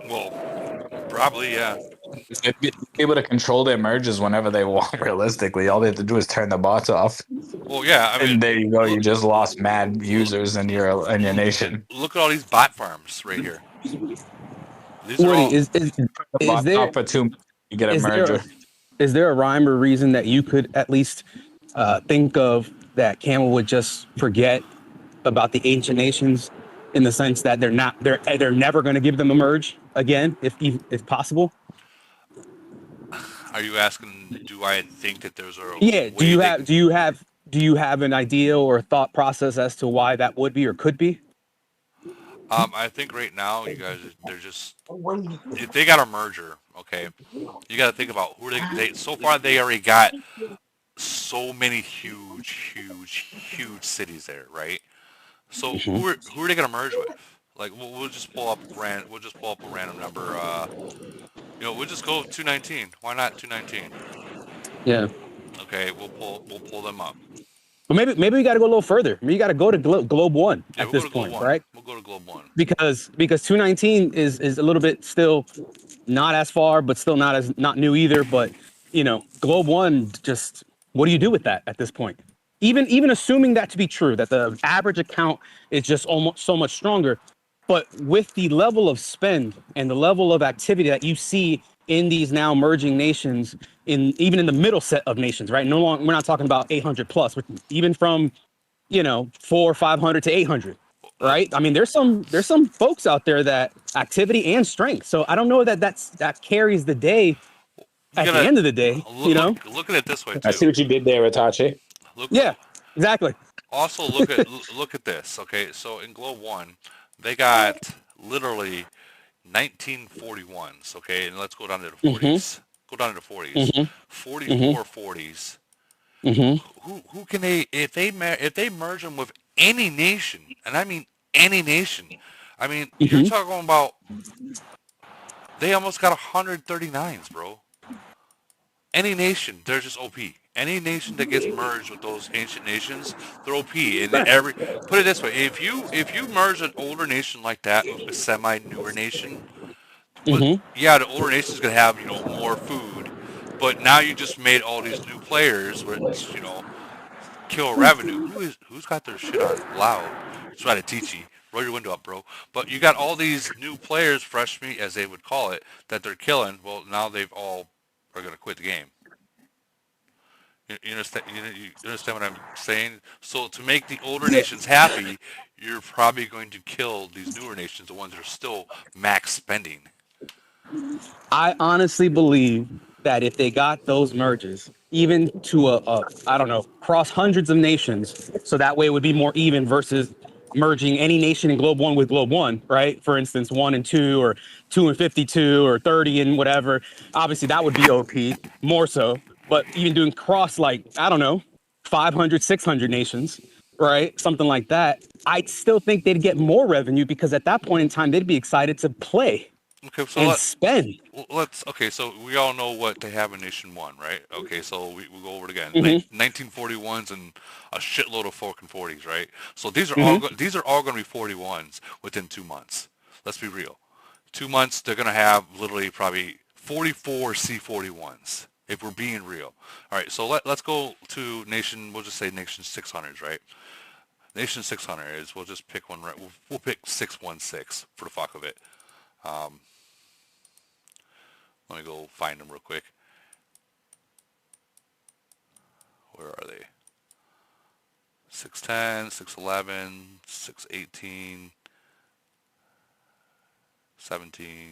Well, probably, yeah. They'd be able to control their merges whenever they want, realistically. All they have to do is turn the bots off. Well, yeah, I mean... And there you go, you just lost mad users in your nation. Look at all these bot farms right here. These Woody, are all... is there... For 2 you get a merger. Is there a rhyme or reason that you could at least think of that Camel would just forget about the ancient nations, in the sense that they're never going to give them a merge again, if possible? Are you asking? Do I think that there's a yeah? Do you have an idea or a thought process as to why that would be or could be? I think right now you guys, they're just, if they got a merger, okay, you got to think about who they. So far, they already got so many huge cities there, right? So who are they gonna merge with? Like we'll just pull up a random number. You know, we'll just go with 219. Why not 219? Yeah. Okay, we'll pull them up. But maybe we got to go a little further. Maybe you got to go to Globe 1 at this point, right? We'll go to Globe 1. Because 219 is a little bit still not as far, but still not new either. But you know, Globe 1, just what do you do with that at this point? Even assuming that to be true, that the average account is just almost so much stronger, but with the level of spend and the level of activity that you see in these now merging nations, even in the middle set of nations, right? No longer, we're not talking about 800 plus, even from 400, 500 to 800, right? I mean, there's some folks out there that activity and strength. So I don't know that carries the day at the end of the day. Look at it this way too. I see what you did there, Itachi. Yeah, exactly. Also, look at this. Okay, so in Globe 1, they got literally 1941s. Okay, and let's go down to the 40s. Go down to the 40s. 44 40s. Who can they if they merge them with any nation, and I mean any nation? I mean, you're talking about they almost got 139s, bro. Any nation, they're just OP. Any nation that gets merged with those ancient nations, they're OP. And put it this way, if you merge an older nation like that with a semi-newer nation, yeah, the older nation is gonna have more food, but now you just made all these new players, which kill revenue. Who's got their shit on loud? Try to teach you. Roll your window up, bro. But you got all these new players, fresh meat as they would call it, that they're killing. Well, now they've all are going to quit the game. You understand? You understand what I'm saying? So to make the older nations happy, you're probably going to kill these newer nations, the ones that are still max spending. I honestly believe that if they got those merges, even to I don't know, cross hundreds of nations, so that way it would be more even versus merging any nation in Globe 1 with Globe 1, right? For instance, 1 and 2 or 2 and 52 or 30 and whatever. Obviously, that would be OP, more so. But even doing cross, like, I don't know, 500, 600 nations, right? Something like that. I still think they'd get more revenue because at that point in time, they'd be excited to play. Okay, so spend. So we all know what they have in Nation 1, right? Okay, so we'll go over it again. 1941s and a shitload of 40s, right? So these are all going to be 41s within 2 months. Let's be real. 2 months, they're going to have literally probably 44 C41s, if we're being real. All right, so let's go to Nation, we'll just say Nation 600s, right? Nation 600 is, we'll just pick one, right? We'll pick 616 for the fuck of it. Let me go find them real quick. Where are they? 610, 611, 618, 17,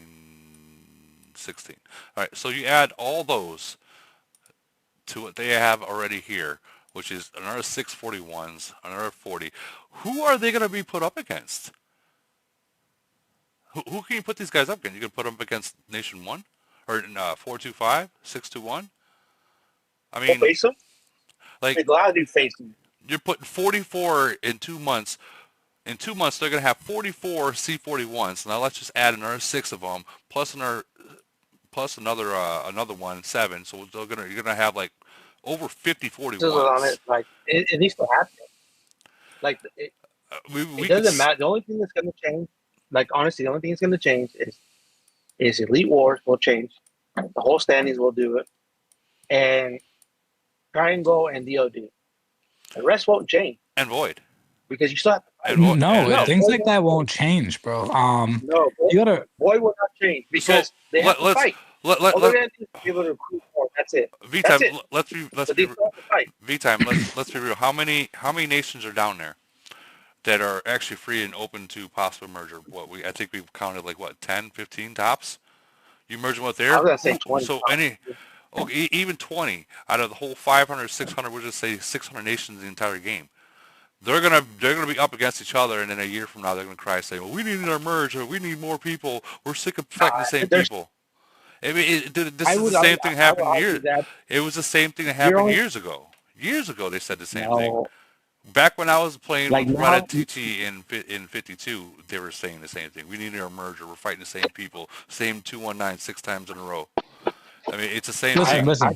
16. All right, so you add all those to what they have already here, which is another 641s, another 40. Who are they going to be put up against? Who can you put these guys up against? You can put them up against Nation 1? Or 425, 621. I mean, face them. Like, I'm glad you face them. You're putting 44 in 2 months. In 2 months, they're gonna have 44 C41s. Now let's just add another 6 of them, plus another one, 7. So you're gonna have like over 50 41s. Like it needs to happen. Like it doesn't matter. The only thing that's gonna change, like honestly, the only thing that's gonna change is Elite Wars will change. The whole standings will do it. And Triangle and DOD. The rest won't change. And Void. Because you still have to No, things like that won't change, bro. No, you gotta Void will not change because they have to fight. All they're gonna do is be able to recruit more. That's it. V-Time, let's be real. How many nations are down there that are actually free and open to possible merger? I think we've counted like 10, 15 tops. You merge them with there. I was gonna say 20. So even 20 out of the whole 500, 600, we'll just say 600 nations in the entire game. They're gonna be up against each other, and then a year from now they're gonna cry, say, "Well, we need our merge, or we need more people. We're sick of fighting the same people." I mean, this is the same thing happened years. It was the same thing that happened years ago. Years ago, they said the same thing. Back when I was playing with Red TT in 52, they were saying the same thing. We need our merger. We're fighting the same people. Same 219 6 times in a row. I mean, it's the same thing. Listen. I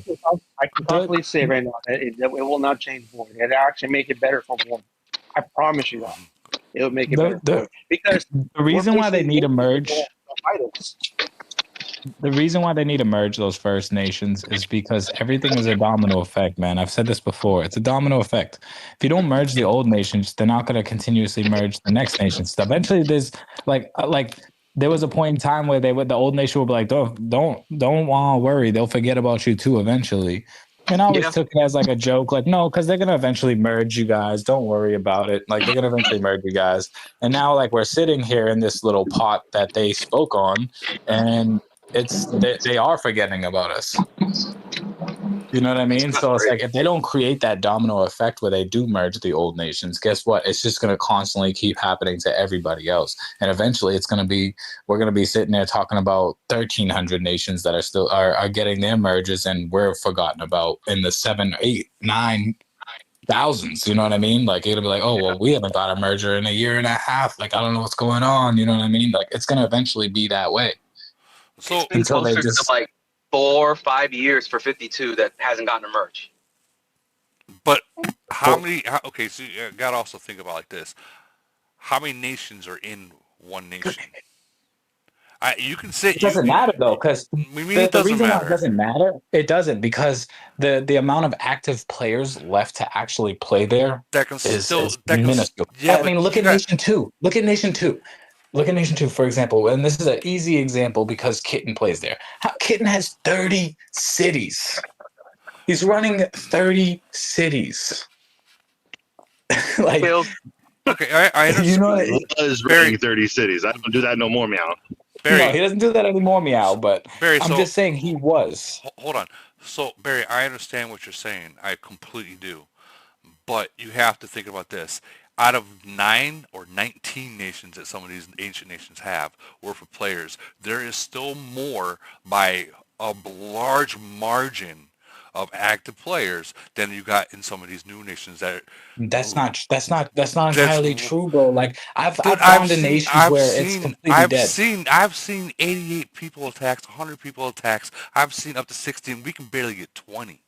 can confidently say right now that it will not change Void. It'll actually make it better for Void. I promise you that. It'll make it better. Because the reason why they need a merge... The reason why they need to merge those First Nations is because everything is a domino effect, man. I've said this before. It's a domino effect. If you don't merge the old nations, they're not going to continuously merge the next nations. Eventually, there's like there was a point in time where the old nation would be like, don't worry, they'll forget about you too eventually. And I always took it as like a joke, like, no, because they're gonna eventually merge you guys. Don't worry about it. Like they're gonna eventually merge you guys. And now like we're sitting here in this little pot that they spoke on, and they are forgetting about us. You know what I mean? So it's like if they don't create that domino effect where they do merge the old nations, guess what? It's just going to constantly keep happening to everybody else, and eventually we're going to be sitting there talking about 1,300 nations that are still are getting their merges, and we're forgotten about in the 7, 8, 9 thousands. You know what I mean? Like it'll be like, oh well, we haven't got a merger in a year and a half. Like I don't know what's going on. You know what I mean? Like it's going to eventually be that way. So it's been closer to like 4 or 5 years for 52 that hasn't gotten a merge. But how many? Okay, so you got to also think about like this: how many nations are in one nation? You can say it doesn't matter though, because the reason why it doesn't matter, it doesn't, because the amount of active players left to actually play there is minuscule. Yeah, I mean, look at Nation 2. Look at Nation 2. Look at Nation 2, for example, and this is an easy example because Kitten plays there. Kitten has 30 cities. He's running 30 cities. Like, okay, I understand. You know, he is running 30 cities. I don't do that no more, meow. Barry, no, he doesn't do that anymore, meow. But Barry, I'm just saying he was. Hold on. So, Barry, I understand what you're saying. I completely do. But you have to think about this. Out of 9 or 19 nations that some of these ancient nations have worth of players, there is still more by a large margin of active players than you got in some of these new nations that That's not entirely true, bro. Like I've gone to nations where it's completely dead. I've seen 88 people attacks, 100 people attacks. I've seen up to 16. We can barely get 20.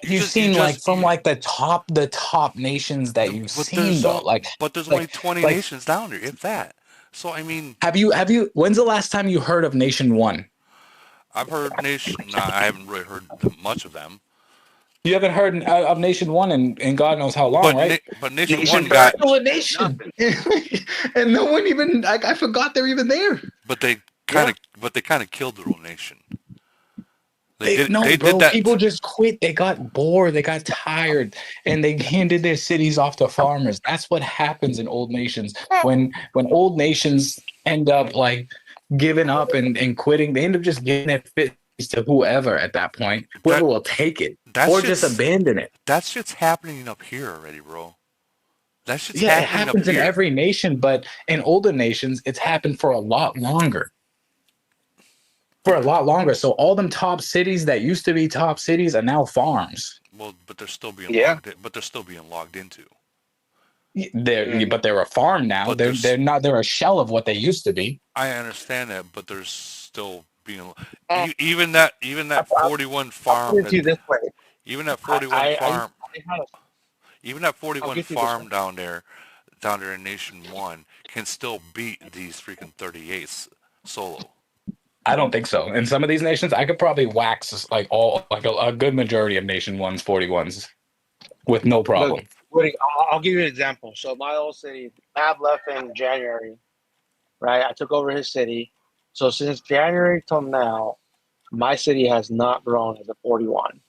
You've seen the top nations that you've seen though. But there's only 20 nations down there, if that. So I mean, have you? When's the last time you heard of Nation 1? I've heard Nation. I haven't really heard much of them. You haven't heard of Nation 1 in God knows how long, right? But Nation 1 got a nation, and no one even. I forgot they're even there. But they kind of killed their own nation. They did that. People just quit. They got bored. They got tired, and they handed their cities off to farmers. That's what happens in old nations. When old nations end up like giving up and quitting, they end up just giving their fit to whoever at that point. Whoever will take it, or just abandon it. That shit's happening up here already, bro. That shit's happening it happens in every nation, but in older nations, it's happened for a lot longer. So all them top cities that used to be top cities are now farms. Well, but they're still being logged into. But they're a farm now. But they're not. They're a shell of what they used to be. I understand that, but there's still being even that 41 farm. Even that 41 farm. Even that 41 farm down there in Nation 1 can still beat these freaking 38s solo. I don't think so. In some of these nations, I could probably wax a good majority of Nation 1's 41s with no problem. Look, I'll give you an example. So my old city, Matt left in January, right? I took over his city. So since January till now, my city has not grown as a 41.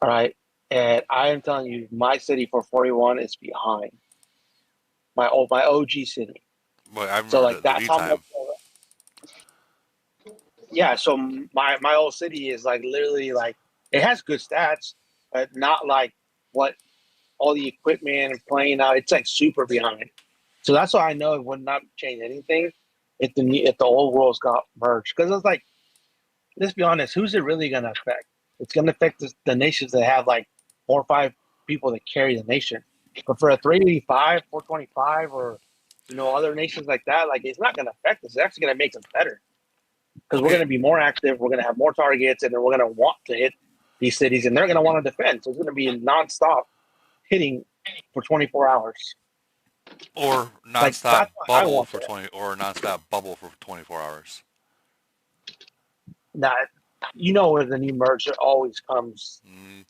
All right. And I am telling you, my city for 41 is behind my OG city. Well, I remember that's how much. Yeah, so my old city is like literally like it has good stats, but not like what all the equipment and playing out. It's like super behind. So that's why I know it would not change anything if the old worlds got merged. Because it's like, let's be honest, who's it really gonna affect? It's gonna affect the nations that have like 4 or 5 people that carry the nation. But for a 385, 425, or other nations like that, like it's not gonna affect us. It's actually gonna make us better. Because we're going to be more active, we're going to have more targets, and then we're going to want to hit these cities, and they're going to want to defend. So it's going to be nonstop hitting for 24 hours, or nonstop bubble for 20, or nonstop bubble for 24 hours. Now, where the new merge always comes,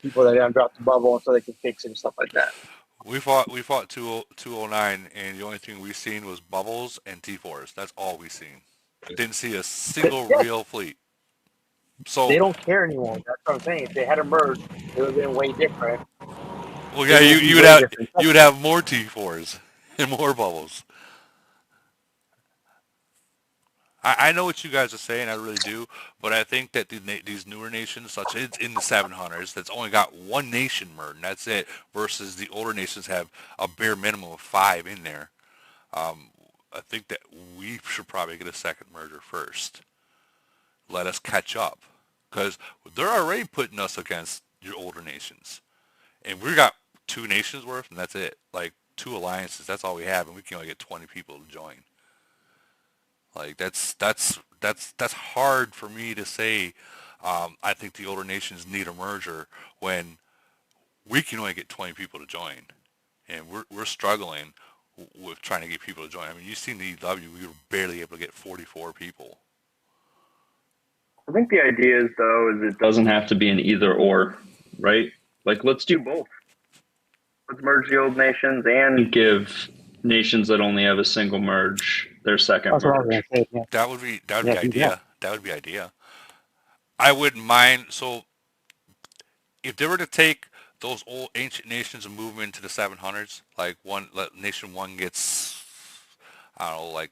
people that dropped the bubble so they can fix it and stuff like that. We fought 209, and the only thing we seen was bubbles and T4s. That's all we seen. Didn't see a single real fleet. So they don't care anymore. That's what I'm saying. If they had a merge, it would have been way different. well, yeah, you would have more T4s and more bubbles. I know what you guys are saying, I really do, but I think that these newer nations, such as in the 700s, that's only got one nation merge, and that's it, versus the older nations have a bare minimum of 5 in there. I think that we should probably get a second merger first. Let us catch up, because they're already putting us against your older nations, and we got 2 nations worth, and that's it. Like 2 alliances, that's all we have, and we can only get 20 people to join. Like that's hard for me to say. I think the older nations need a merger when we can only get 20 people to join, and we're struggling with trying to get people to join. I mean, you've seen the EW; we were barely able to get 44 people. I think the idea is it doesn't have to be an either or, right? Like, let's do both. Let's merge the old nations and give nations that only have a single merge their second merge. That would be idea. That would be idea. I wouldn't mind. So, if they were to take those old ancient nations and move them into the 700s, like nation 1 gets, I don't know, like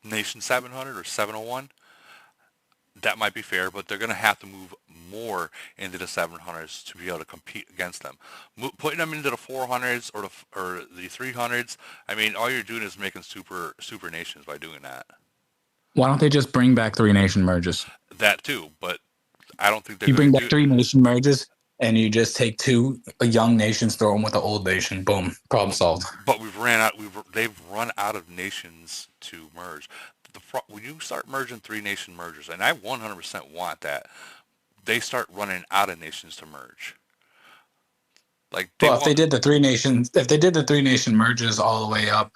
nation 700 or 701, that might be fair, but they're going to have to move more into the 700s to be able to compete against them. Putting them into the 400s or the 300s, I mean, all you're doing is making super nations by doing that. Why don't they just bring back 3 nation merges? That too, but I don't think they're you going bring to back 3 nation merges, and you just take 2 young nations, throw them with the old nation. Boom, problem solved. But they've run out of nations to merge. When you start merging 3 nation mergers, and I 100% want that, they start running out of nations to merge. Like, if they did the 3 nation merges all the way up,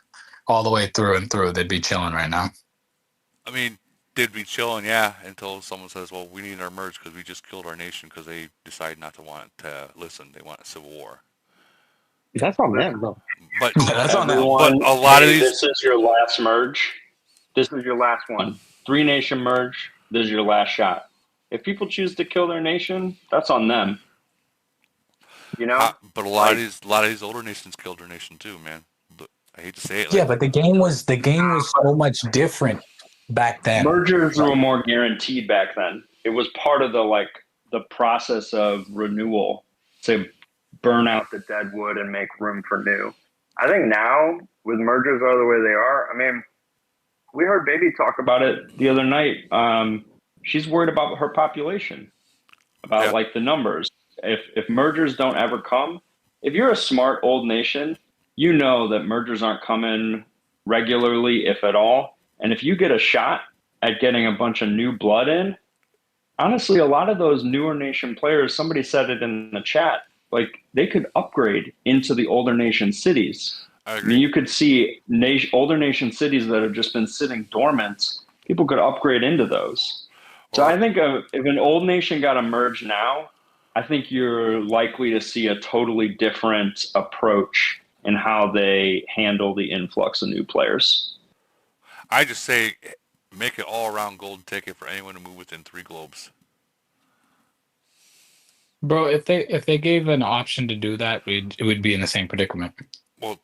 all the way through and through, they'd be chilling right now. I mean, they'd be chilling, yeah, until someone says, "Well, we need our merge because we just killed our nation because they decided not to want to listen. They want a civil war." That's on them, though. But that's on them. But a lot of these. This is your last merge. This is your last one. 3 nation merge. This is your last shot. If people choose to kill their nation, that's on them. You know. But a lot of these older nations killed their nation too, man. I hate to say it. Yeah, but the game was so much different back then. Mergers were more guaranteed back then. It was part of the process of renewal to burn out the dead wood and make room for new. I think now, with mergers are the way they are, I mean, we heard Baby talk about it the other night. She's worried about her population, about like the numbers. If mergers don't ever come, if you're a smart old nation, you know that mergers aren't coming regularly, if at all. And if you get a shot at getting a bunch of new blood in, honestly, a lot of those newer nation players, somebody said it in the chat, like they could upgrade into the older nation cities. I mean, you could see older nation cities that have just been sitting dormant. People could upgrade into those. So I think if an old nation got a merge now, I think you're likely to see a totally different approach in how they handle the influx of new players. I just say make it all around golden ticket for anyone to move within 3 globes. Bro, if they gave an option to do that, it would be in the same predicament. Well,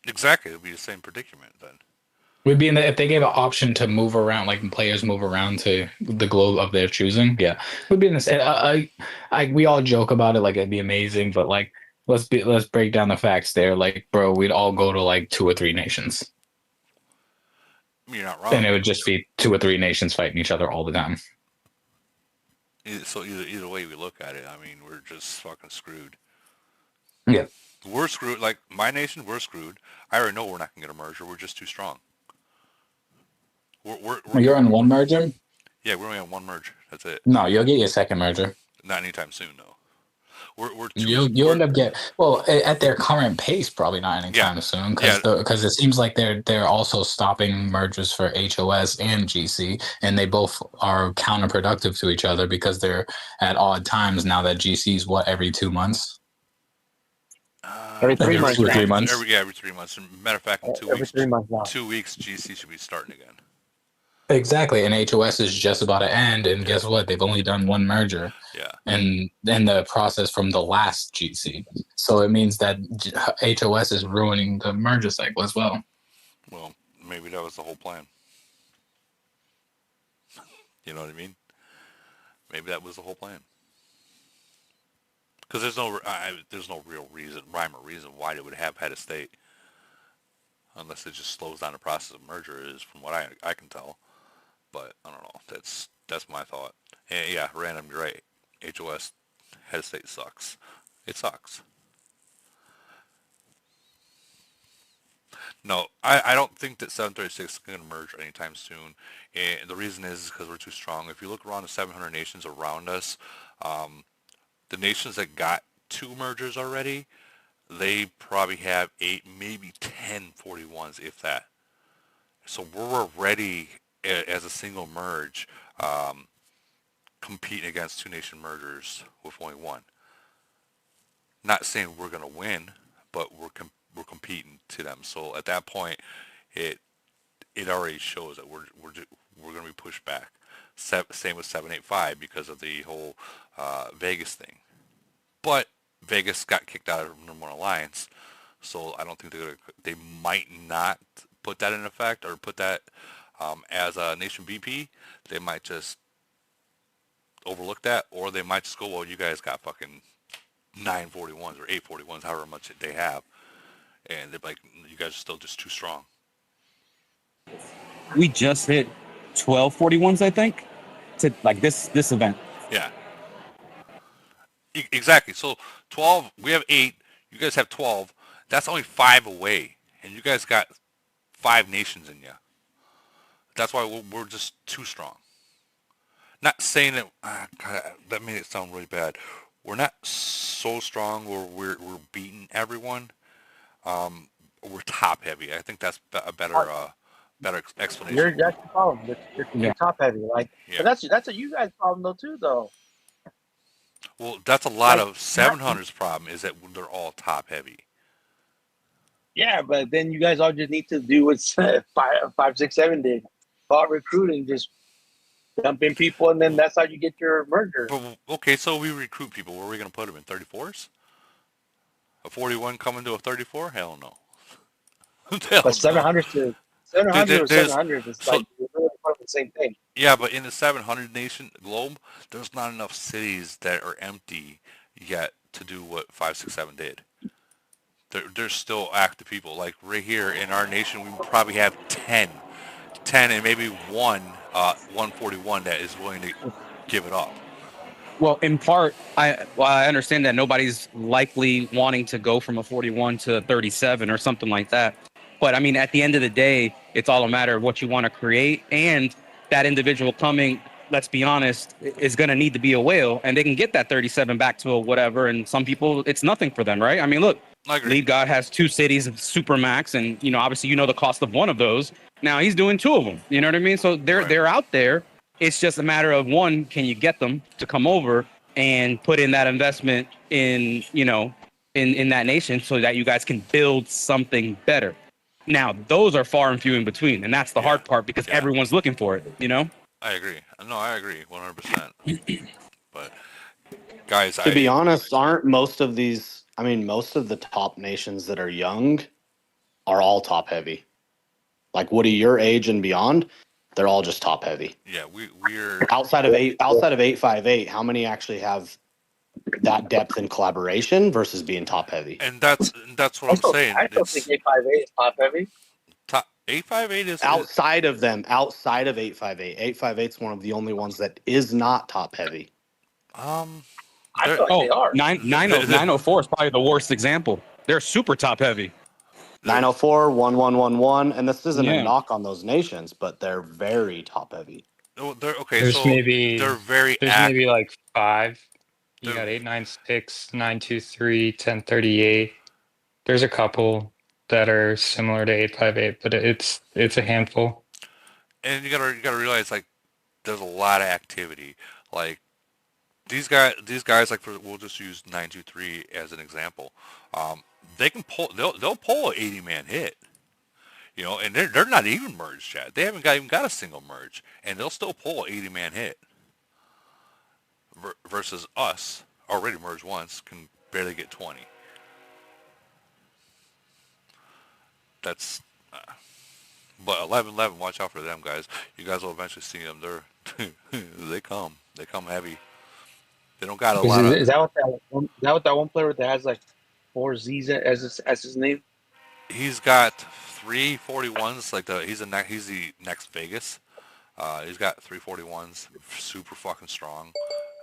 exactly, it would be the same predicament then. We'd be if they gave an option to move around, like players move around to the globe of their choosing. Yeah, we'd be in this. We all joke about it like it'd be amazing, but like let's break down the facts there. Like, bro, we'd all go to like 2 or 3 nations. You're not wrong. And it would just be 2 or 3 nations fighting each other all the time. So either way we look at it, I mean, we're just fucking screwed. Yeah, we're screwed. Like my nation, we're screwed. I already know we're not gonna get a merger. We're just too strong. You're on 1 merger? Yeah, we're only on 1 merge. That's it. No, you'll get your second merger. Not anytime soon, though. You'll end up at their current pace, probably not anytime soon, because it seems like they're also stopping mergers for HOS and GC, and they both are counterproductive to each other because they're at odd times now that GC's every 2 months. Every 3 months. Every 3 now. months. Every 3 months. Matter of fact, in 2 Every weeks, 3 months now. 2 weeks, GC should be starting again. Exactly, and HOS is just about to end, and guess what? They've only done one merger. Yeah. And then the process from the last GC. So it means that HOS is ruining the merger cycle as well. Well, maybe that was the whole plan. You know what I mean? Maybe that was the whole plan. Because there's no real rhyme or reason why they would have head of state, unless it just slows down the process of merger. Is from what I can tell. But I don't know. That's my thought. And yeah, random. You're right. HOS head of state sucks. It sucks. No, I don't think that 736 is going to merge anytime soon. And the reason is because we're too strong. If you look around the 700 nations around us, the nations that got 2 mergers already, they probably have 8, maybe 10 41s, if that. So we're already, as a single merge, competing against 2 nation mergers with only 1. Not saying we're going to win, but we're competing to them. So at that point, it already shows that we're going to be pushed back. Same with 785 because of the whole Vegas thing. But Vegas got kicked out of number 1 alliance, so I don't think they might not put that in effect or put that as a nation BP. They might just overlook that, or they might just go, well, you guys got fucking 941s or 841s, however much they have, and they're like, you guys are still just too strong. We just hit 1241s, I think, to like this event. Yeah. Exactly. So 12, we have 8. You guys have 12. That's only 5 away, and you guys got 5 nations in you. That's why we're just too strong. Not saying that God, that made it sound really bad. We're not so strong where we're beating everyone. We're top heavy. I think that's a better explanation. That's the problem. You're top heavy, like. Yeah. But that's a you guys problem though too, though. Well, that's a lot of 700's problem is that they're all top heavy. Yeah, but then you guys all just need to do what 567 did. Start recruiting, just dump in people, and then that's how you get your merger. But, okay, so we recruit people. Where are we going to put them in 34s? A 41 coming to a 34? Hell no. But 700 to 700 or 700 is like really part of the same thing. Yeah, but in the 700 nation globe, there's not enough cities that are empty yet to do what 567 did. There's still active people. Like right here in our nation, we probably have 10 and maybe 141 that is willing to give it up. Well, in part, I understand that nobody's likely wanting to go from a 41 to 37 or something like that. But I mean, at the end of the day, it's all a matter of what you want to create, and that individual coming, let's be honest, is going to need to be a whale, and they can get that 37 back to a whatever. And some people, it's nothing for them, right? I mean, look, Lead God has 2 cities of Supermax, and obviously the cost of one of those. Now he's doing 2 of them. You know what I mean? So they're out there. It's just a matter of, one, can you get them to come over and put in that investment in in that nation so that you guys can build something better. Now those are far and few in between, and that's the hard part because everyone's looking for it. I agree. No, I agree 100%. But guys, to be honest, aren't most of these? I mean, most of the top nations that are young are all top heavy. Like Woody, your age and beyond, they're all just top heavy. Yeah, we're outside of 858. How many actually have that depth in collaboration versus being top heavy? And that's what I'm saying. I don't think 858 is top heavy. Top 858 is outside of them. Outside of 858, 858 is one of the only ones that is not top heavy. I feel like they are. 904 is probably the worst example. They're super top heavy. 904, 1111, and this isn't a knock on those nations, but they're very top heavy. Oh, they're okay. There's so maybe they're very. There's maybe like 5. You got 896, 923, 1038. There's a couple that are similar to 858, but it's a handful. And you gotta realize, like, there's a lot of activity. Like these guys like we'll just use 923 as an example. They can pull. They'll pull an 80-man hit. And they're not even merged yet. They haven't even got a single merge, and they'll still pull an 80-man hit. Versus us, already merged once, can barely get 20. That's. But 11-11, watch out for them guys. You guys will eventually see them. They come heavy. They don't got a lot of. Is that one player that has like 4 Z's as his name? He's got 341s. He's the next Vegas. He's got 341s, super fucking strong,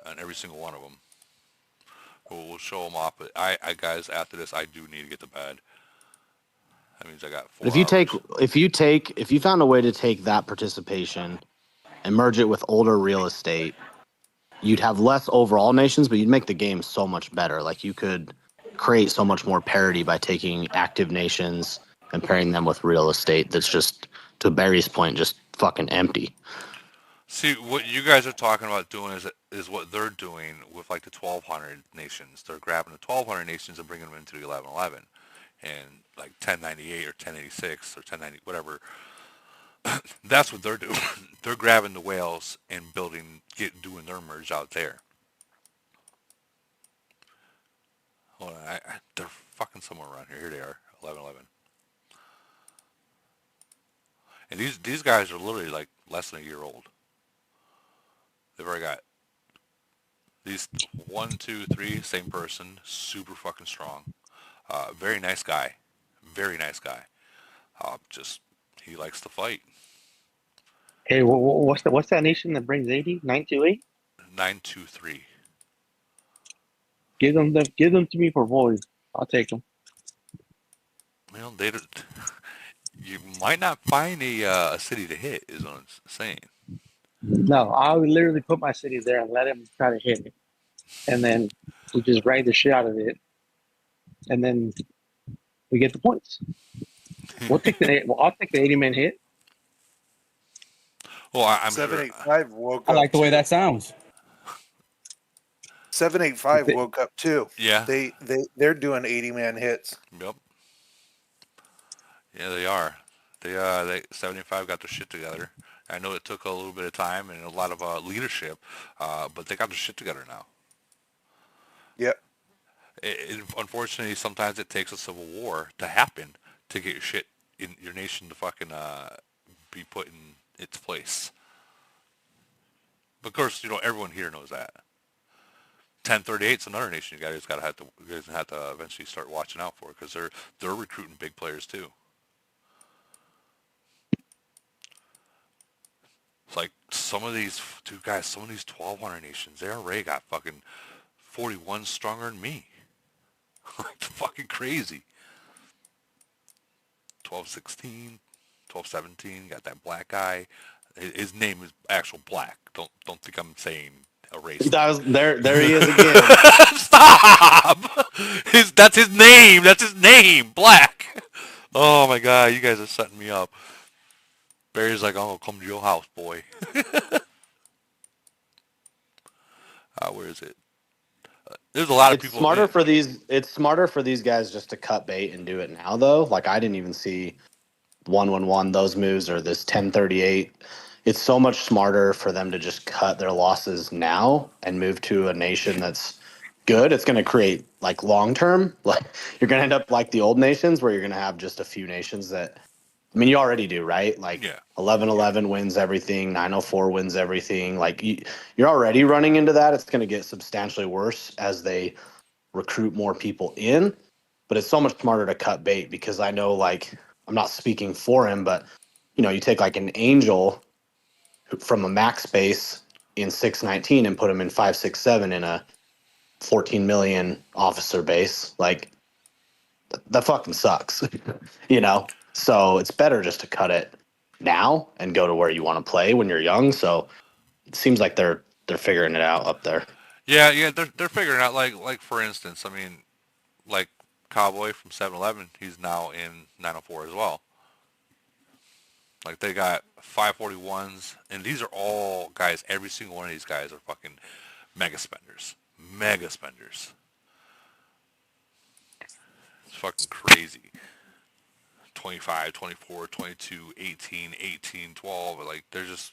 and every single one of them. We'll show them off. But I guys, after this, I do need to get to bed. That means I got 4 hours. If you found a way to take that participation and merge it with older real estate, you'd have less overall nations, but you'd make the game so much better. Like you could create so much more parity by taking active nations and pairing them with real estate that's just, to Barry's point, just fucking empty. See, what you guys are talking about doing is what they're doing with like the 1,200 nations. They're grabbing the 1,200 nations and bringing them into the 1111, and like 1098 or 1086 or 1090, whatever. That's what they're doing. They're grabbing the whales and doing their merge out there. Hold on, they're fucking somewhere around here. Here they are, 1111. And these guys are literally like less than a year old. They've already got these 1, 2, 3, same person, super fucking strong. Very nice guy. Very nice guy. Just, he likes to fight. Hey, what's that nation that brings 80? 928? 923. Give them to me for void. I'll take them. Well, you might not find a city to hit, is what I'm saying. No, I would literally put my city there and let him try to hit it. And then we just ride the shit out of it. And then we get the points. I'll take the 80-man hit. Well, I'm 785 woke up. I like the way that sounds. 785 woke up too. Yeah. They're doing 80-man hits. Yep. Yeah, they are. They 75 got their shit together. I know it took a little bit of time and a lot of leadership, but they got their shit together now. Yep. Unfortunately, sometimes it takes a civil war to happen to get your shit in your nation to fucking be put in its place. But of course, everyone here knows that. 1038 is another nation you guys have to eventually start watching out for because they're recruiting big players too. It's like some of these 1,200 nations, they already got fucking 41 stronger than me. Like fucking crazy. 1216, 1217, got that black guy. His name is actual Black. Don't think I'm saying a race. There he is again. Stop! That's his name. That's his name. Black. Oh my god, you guys are setting me up. Barry's like, "I'm gonna come to your house, boy." Where is it? There's a lot of people. It's smarter for these guys just to cut bait and do it now, though. Like I didn't even see 111 those moves or this 1038. It's so much smarter for them to just cut their losses now and move to a nation that's good. It's going to create like long term. Like you're going to end up like the old nations where you're going to have just a few nations that. I mean, you already do, right? Like 1111 wins everything, 904 wins everything. Like you're already running into that. It's going to get substantially worse as they recruit more people in. But it's so much smarter to cut bait because I know, like, I'm not speaking for him, but you take like an Angel from a max base in 619 and put him in 567 in a 14 million officer base. Like that fucking sucks, So it's better just to cut it now and go to where you want to play when you're young. So it seems like they're figuring it out up there. Yeah, they're figuring out like for instance, I mean, like Cowboy from 7-Eleven, he's now in 904 as well. Like they got 541s, and these are all guys. Every single one of these guys are fucking mega spenders. Mega spenders. It's fucking crazy. 25, 24, 22, 18, 18, 12. Like, they're just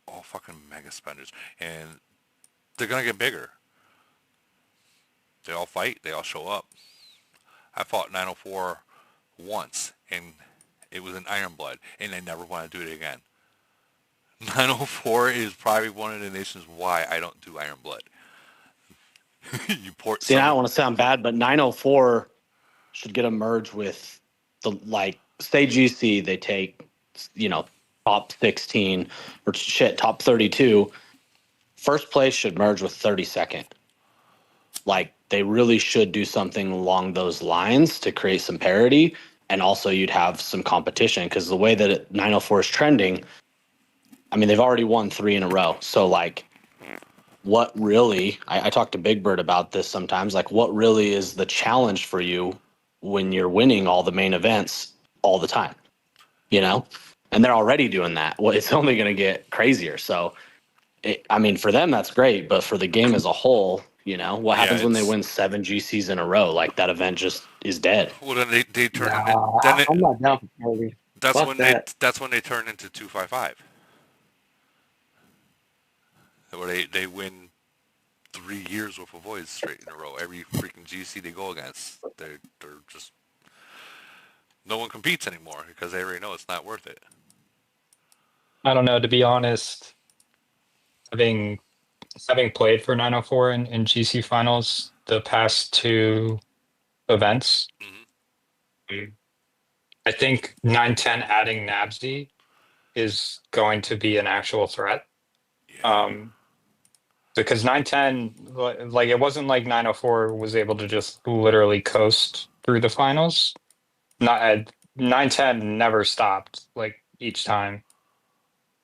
all fucking mega spenders. And they're going to get bigger. They all fight. They all show up. I fought 904 once, and it was an Iron Blood, and I never want to do it again. 904 is probably one of the reasons why I don't do Iron Blood. You port. See, I don't want to sound bad, but 904 should get a merge with the say GC. They take top 16 or top 32. First place should merge with 32nd. Like, they really should do something along those lines to create some parity, and also you'd have some competition, because the way that 904 is trending, I mean, they've already won 3 in a row. So what really, I talk to Big Bird about this sometimes, what really is the challenge for you when you're winning all the main events all the time, and they're already doing that. Well, it's only going to get crazier. So for them, that's great. But for the game as a whole, what happens when they win 7 GCs in a row? That event just is dead. Well, then they turn. I'm not down for parity. That's when they turn into 255. Where they win 3 years worth of voids straight in a row. Every freaking GC they go against, they're just, no one competes anymore because they already know it's not worth it. I don't know, to be honest. Having played for 904 in GC finals the past 2 events, I think 910 adding Nabsy is going to be an actual threat. Because 910, it wasn't like 904 was able to just literally coast through the finals. 910 never stopped each time.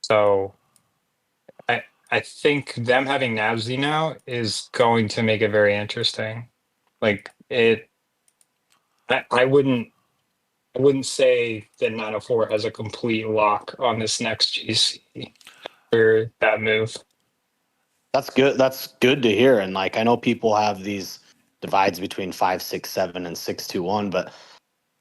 So I think them having Nabsy now is going to make it very interesting. I wouldn't say that 904 has a complete lock on this next GC for that move. That's good. That's good to hear. And I know people have these divides between 567 and 621, but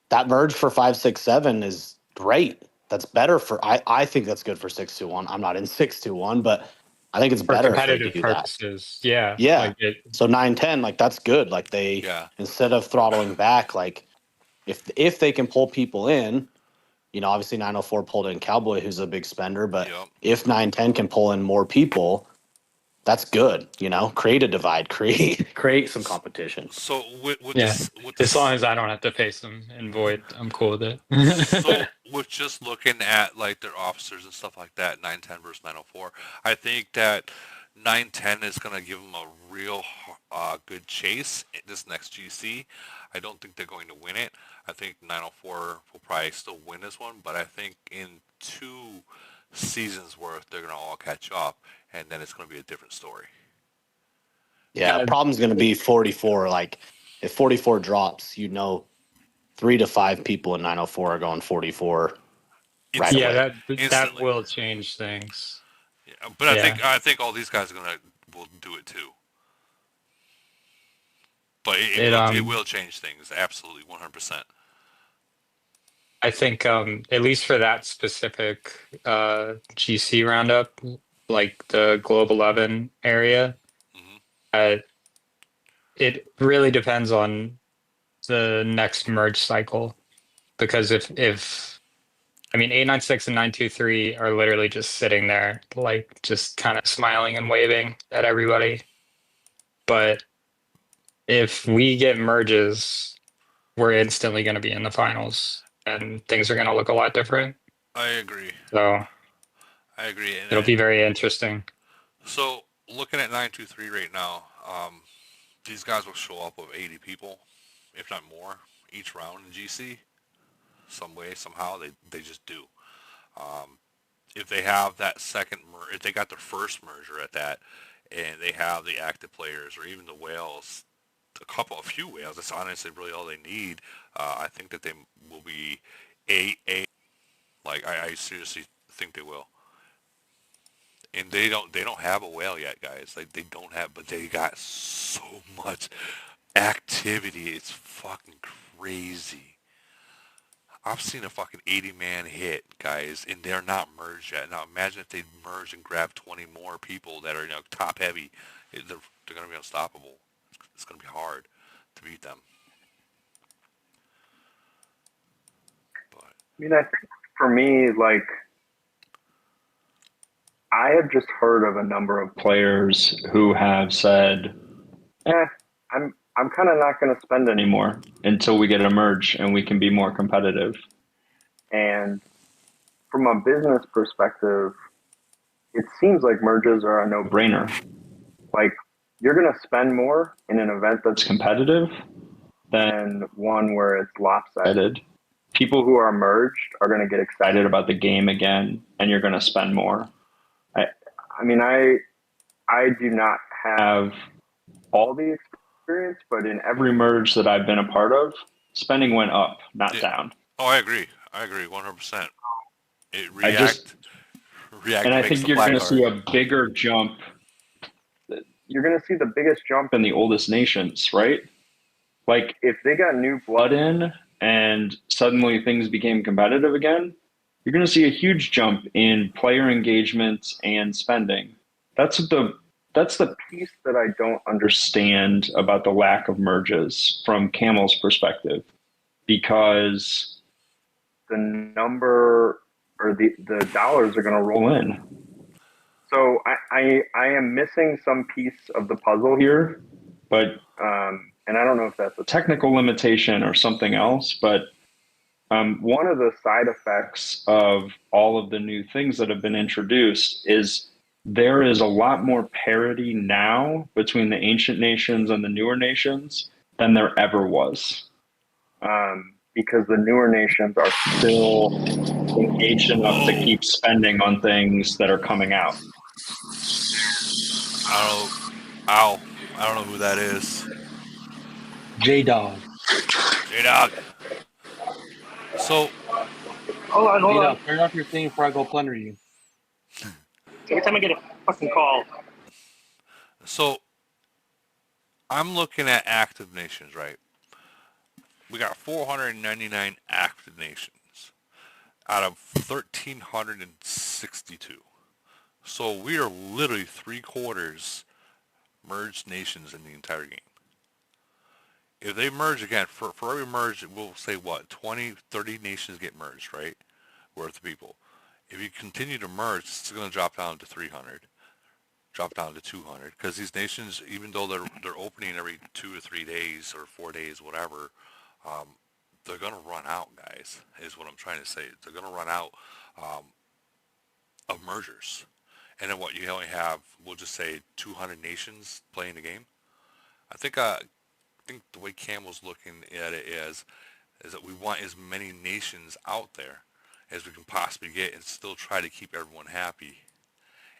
that merge for 567 is great. That's better for. I think that's good for 621. I'm not in 621, but I think it's better if they do purposes. That. Yeah. So 910, that's good. They instead of throttling back, if they can pull people in, obviously 904 pulled in Cowboy, who's a big spender, but if 910 can pull in more people, that's good. Create a divide, create some competition. So with as long as I don't have to face them in Void, I'm cool with it. So with just looking at their officers and stuff like that, 910 versus 904, I think that 910 is going to give them a real good chase this next GC. I don't think they're going to win it. I think 904 will probably still win this one, but I think in 2 seasons worth, they're going to all catch up, and then it's going to be a different story. Yeah, the problem's going to be 44. If 44 drops, 3 to 5 people in 904 are going 44 right away. That will change things. Yeah, but I think all these guys will do it too. But it will change things, absolutely, 100%. I think at least for that specific GC roundup, the Globe 11 area, it really depends on the next merge cycle. Because if 896 and 923 are literally just sitting there, just kind of smiling and waving at everybody. But if we get merges, we're instantly going to be in the finals, and things are going to look a lot different. I agree. So I agree. And it'll be very interesting. So looking at 923 right now, these guys will show up with 80 people, if not more, each round in GC. Some way, somehow, they just do. If they have that second if they got their first merger at that, and they have the active players or even the whales, a few whales, that's honestly really all they need. I think that they will be a I seriously think they will. And they don't have a whale yet, guys. Like they don't have, but they got so much activity. It's fucking crazy. I've seen a fucking 80-man hit, guys, and they're not merged yet. Now imagine if they merge and grab 20 more people that are top heavy. They're gonna be unstoppable. It's gonna be hard to beat them. But I mean, I think for me, like, I have just heard of a number of players who have said, I'm kind of not going to spend anymore until we get a merge and we can be more competitive. And from a business perspective, it seems like merges are a no-brainer. Like, you're going to spend more in an event that's competitive than one where it's lopsided. People who are merged are going to get excited about the game again, and you're going to spend more. I mean, I do not have all the experience, but in every merge that I've been a part of, spending went up, not down. oh, I agree 100%. It react and I think you're going to see a bigger jump. You're going to see the biggest jump in the oldest nations, right? Like, if they got new blood in and suddenly things became competitive again, you're going to see a huge jump in player engagement and spending. That's the piece that I don't understand about the lack of merges from Camel's perspective, because the number or the dollars are going to roll in. So I am missing some piece of the puzzle here, but and I don't know if that's a technical limitation or something else, but one of the side effects of all of the new things that have been introduced is there is a lot more parity now between the ancient nations and the newer nations than there ever was. Because the newer nations are still engaged enough to keep spending on things that are coming out. I don't know who that is. J-Dog. J-Dog. So, hold on. Turn off your thing before I go plunder you. Every time I get a fucking call. So, I'm looking at active nations, right? We got 499 active nations out of 1,362. So we are literally 3/4 merged nations in the entire game. If they merge again, for every merge, we'll say what, 20, 30 nations get merged, right? Worth of people. If you continue to merge, it's going to drop down to 300, drop down to 200, because these nations, even though they're opening every 2 or 3 days or 4 days, whatever, they're going to run out, guys, is what I'm trying to say. They're going to run out of mergers. And then what, you only have, we'll just say 200 nations playing the game. I think the way Camel's looking at it is that we want as many nations out there as we can possibly get and still try to keep everyone happy.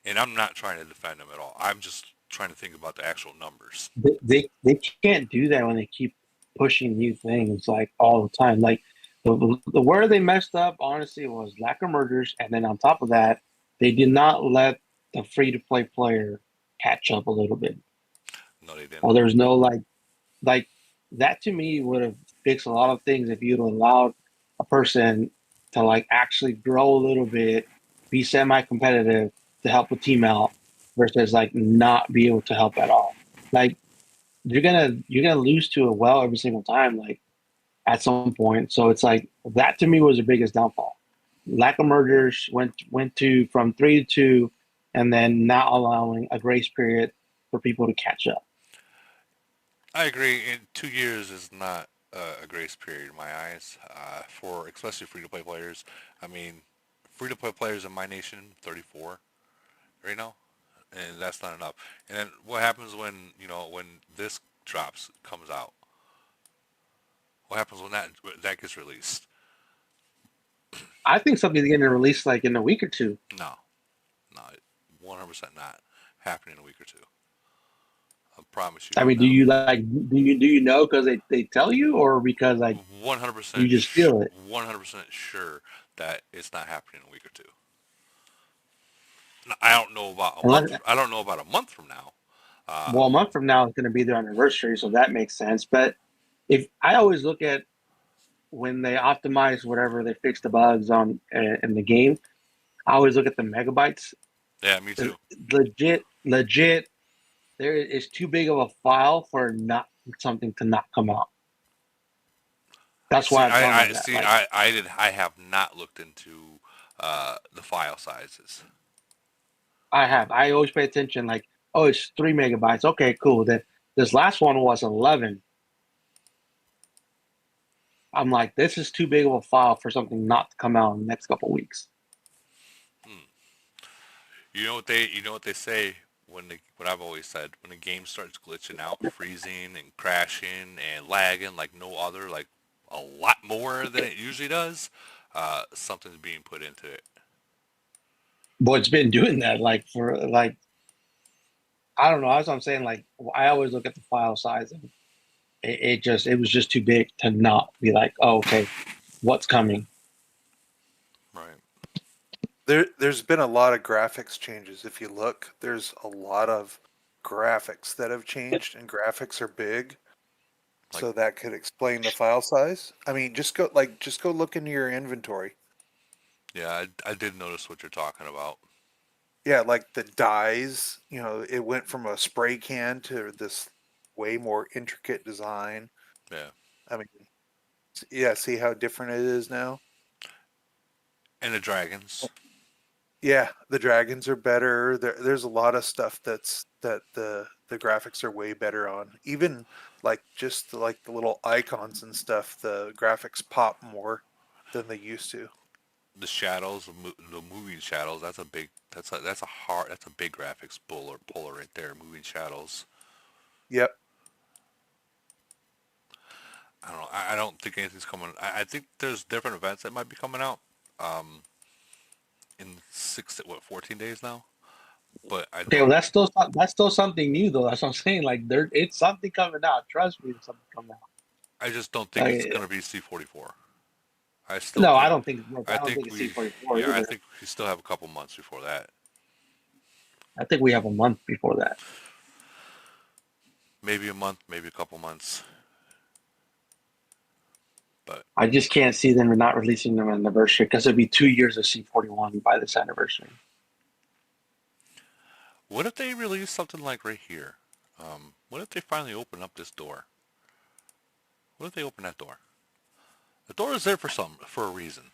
And I'm not trying to defend them at all. I'm just trying to think about the actual numbers. They can't do that when they keep pushing new things like all the time. Like the where they messed up, honestly, was lack of mergers, and then on top of that, they did not let the free-to-play player catch up a little bit. No, they didn't. Or there's no like that to me would have fixed a lot of things if you'd allowed a person to like actually grow a little bit, be semi-competitive to help a team out versus like not be able to help at all. Like you're gonna lose to a well every single time, like at some point. So it's like that to me was the biggest downfall. Lack of mergers went to from 3 to 2, and then not allowing a grace period for people to catch up. I agree. In 2 years is not a grace period in my eyes, for especially free-to-play players. I mean, free-to-play players in my nation, 34 right now, and that's not enough. And then what happens when this comes out? What happens when that gets released? I think something's getting released like in a week or two. No, 100% not happening in a week or two. I promise you. I mean, do you know because they tell you, or because like 100% you just feel it? 100% sure that it's not happening in a week or two. I don't know about a Unless, month. I don't know about a month from now. well, a month from now is going to be their anniversary, so that makes sense. But if I always look at when they optimize whatever they fix the bugs on in the game, I always look at the megabytes. Yeah, me too. Legit, there is too big of a file for not something to not come out. That's why I'm telling you that. I have not looked into the file sizes. I have. I always pay attention. Like, oh, it's 3 megabytes. Okay, cool. Then this last one was 11. I'm like, this is too big of a file for something not to come out in the next couple of weeks. You know what they say what I've always said, when a game starts glitching out, freezing and crashing and lagging like no other, like a lot more than it usually does, something's being put into it. Boy, it's been doing that like for like, I don't know. That's what I'm saying. Like, I always look at the file size, and it was just too big to not be like, oh, okay, what's coming. Right. There's been a lot of graphics changes. If you look, there's a lot of graphics that have changed, and graphics are big. So that could explain the file size. I mean, just go look into your inventory. Yeah, I did notice what you're talking about. Yeah, like the dies, it went from a spray can to this way more intricate design. Yeah. I mean, yeah, see how different it is now? And the dragons. Yeah, the dragons are better. There's a lot of stuff that the graphics are way better on. Even like just like the little icons and stuff, the graphics pop more than they used to. The shadows, the moving shadows. That's a big graphics puller right there. Moving shadows. Yep. I don't know. I don't think anything's coming. I think there's different events that might be coming out. In 14 days now. But I okay, well, that's still something new though. That's what I'm saying. Like it's something coming out. Trust me, it's something coming out. I just don't think it's gonna be C44. I don't think it's C44 either. I think we still have a couple months before that. I think we have a month before that. Maybe a month, maybe a couple months. But I just can't see them not releasing them anniversary because it'll be 2 years of C41 by this anniversary. What if they release something like right here? What if they finally open up this door? What if they open that door? The door is there for a reason.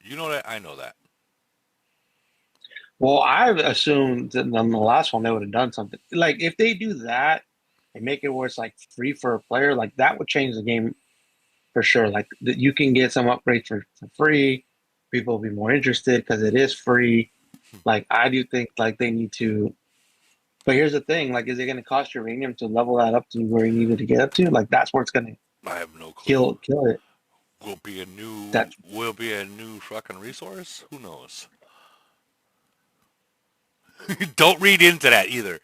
You know that, I know that. Well, I assumed that on the last one they would have done something. Like if they do that and make it where it's like free for a player, like that would change the game for sure. Like you can get some upgrades for free. People will be more interested because it is free. Like I do think like they need to. But here's the thing: like, is it going to cost uranium to level that up to where you needed to get up to? Like that's where it's going to. I have no clue. Kill it. Will be a new fucking resource? Who knows? Don't read into that either.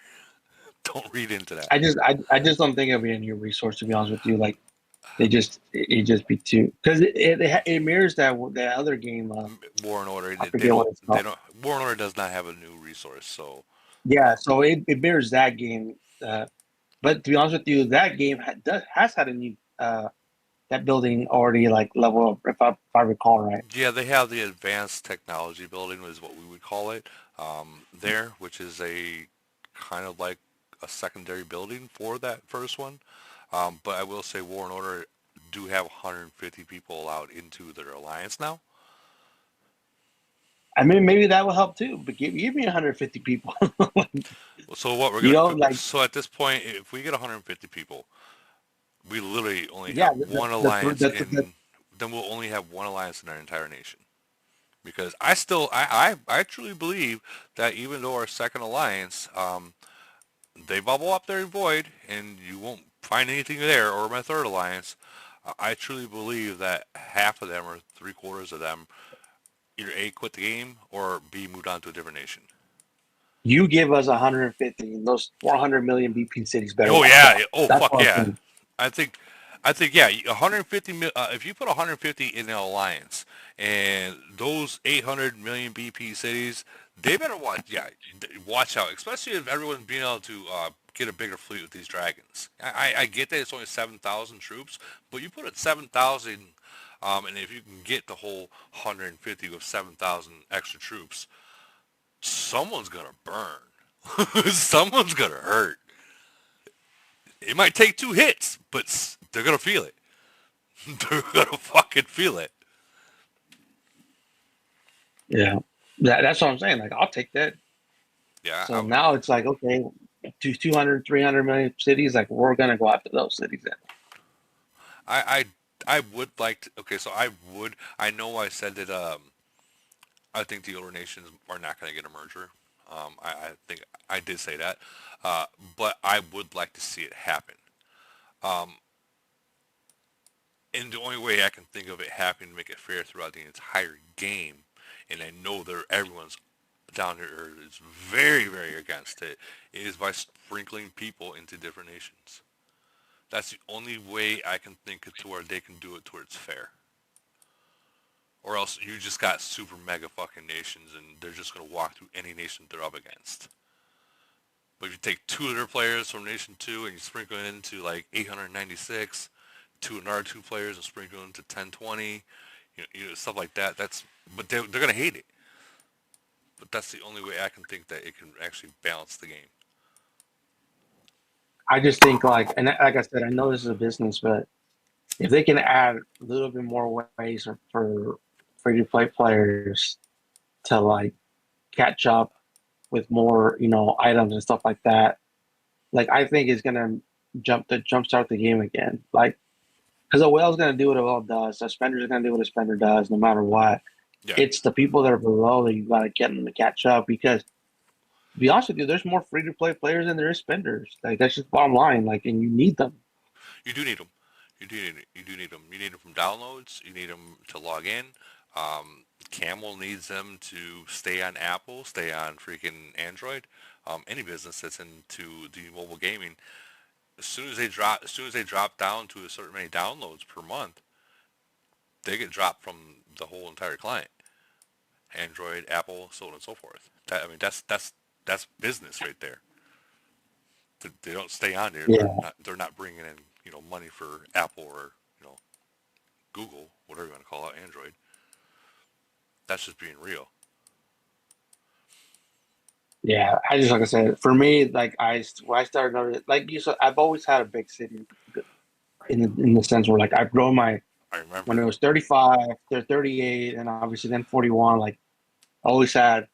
Don't read into that. I just don't think it'll be a new resource, to be honest with you. Like it just be too, because it mirrors that other game. War and Order. War and Order does not have a new resource, so. Yeah, so it mirrors that game. But to be honest with you, that game has had a new that building already like level up, if I recall right. Yeah, they have the advanced technology building is what we would call it there, which is a kind of like a secondary building for that first one. But I will say War and Order do have 150 people allowed into their alliance now. I mean, maybe that will help too. But give me 150 people. So what we're gonna so at this point, if we get 150 people, we literally only have one alliance, then we'll only have one alliance in our entire nation. Because I truly believe that even though our second alliance, they bubble up their void and you won't find anything there, or my third alliance, I truly believe that half of them or 3/4 of them either A, quit the game, or B, moved on to a different nation. You give us 150, and those 400 million BP cities better. Oh yeah! Oh fuck yeah! I think I think, yeah, 150 if you put 150 in an alliance and those 800 million BP cities, they better watch out, especially if everyone's being able to get a bigger fleet with these dragons. I get that it's only 7,000 troops, but you put it 7,000, and if you can get the whole 150 with 7,000 extra troops, someone's gonna burn. Someone's gonna hurt. It might take 2 hits, but they're gonna feel it. They're gonna fucking feel it. Yeah, that's what I'm saying. Like, I'll take that. Yeah. So now it's like, okay, 200, 300 million cities. Like, we're gonna go after those cities then. I would like to. Okay, so I know I said that. I think the older nations are not going to get a merger. I think I did say that, but I would like to see it happen. Um, and the only way I can think of it happening to make it fair throughout the entire game, and I know that everyone's down here is very, very against it, is by sprinkling people into different nations. That's the only way I can think of to where they can do it to where it's fair. Or else you just got super mega fucking nations and they're just going to walk through any nation they're up against. But if you take 2 of their players from Nation 2 and you sprinkle it into like 896, another 2 players and sprinkle it into 1020, stuff like that, but they're going to hate it. But that's the only way I can think that it can actually balance the game. I just think like I said, I know this is a business, but if they can add a little bit more ways for free-to-play players to like catch up with more, items and stuff like that, like I think it's gonna jumpstart the game again. Like, because a whale's gonna do what a whale does, a spender's gonna do what a spender does, no matter what. Yeah. It's the people that are below that you gotta get them to catch up because. To be honest with you, there's more free-to-play players than there is spenders. Like, that's just bottom line. Like, and you need them. You do need them. You do need them. You need them from downloads. You need them to log in. Camel needs them to stay on Apple, stay on freaking Android. Any business that's into the mobile gaming, as soon as they drop down to a certain many downloads per month, they get dropped from the whole entire client. Android, Apple, so on and so forth. That's business right there. They don't stay on there. Yeah. They're not bringing in money for Apple or Google, whatever you want to call it, Android. That's just being real. Yeah, like I said, for me, like when I started noticing, like you said, I've always had a big city in the sense where like I've grown my. I remember when it was 35, 38, and obviously then 41. Like, I always had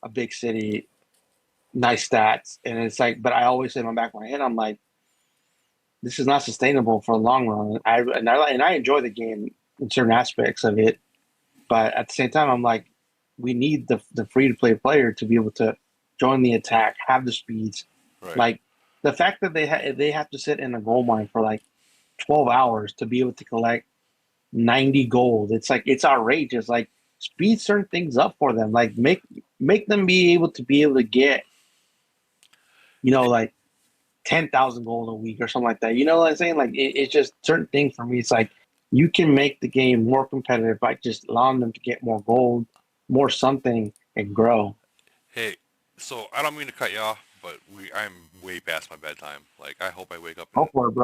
a big city, nice stats, and it's like, but I always in the back of my head, I'm like, this is not sustainable for the long run. I enjoy the game in certain aspects of it, but at the same time, I'm like, we need the free to play player to be able to join the attack, have the speeds. Right. Like the fact that they have to sit in a gold mine for like 12 hours to be able to collect 90 gold. It's like, it's outrageous. Like, speed certain things up for them. Like, make them be able to get, like 10,000 gold a week or something like that. You know what I'm saying? Like, it's just certain things for me. It's like, you can make the game more competitive by just allowing them to get more gold, more something, and grow. Hey, so I don't mean to cut you off, but I'm way past my bedtime. Like, I hope I wake up. Go for it, bro.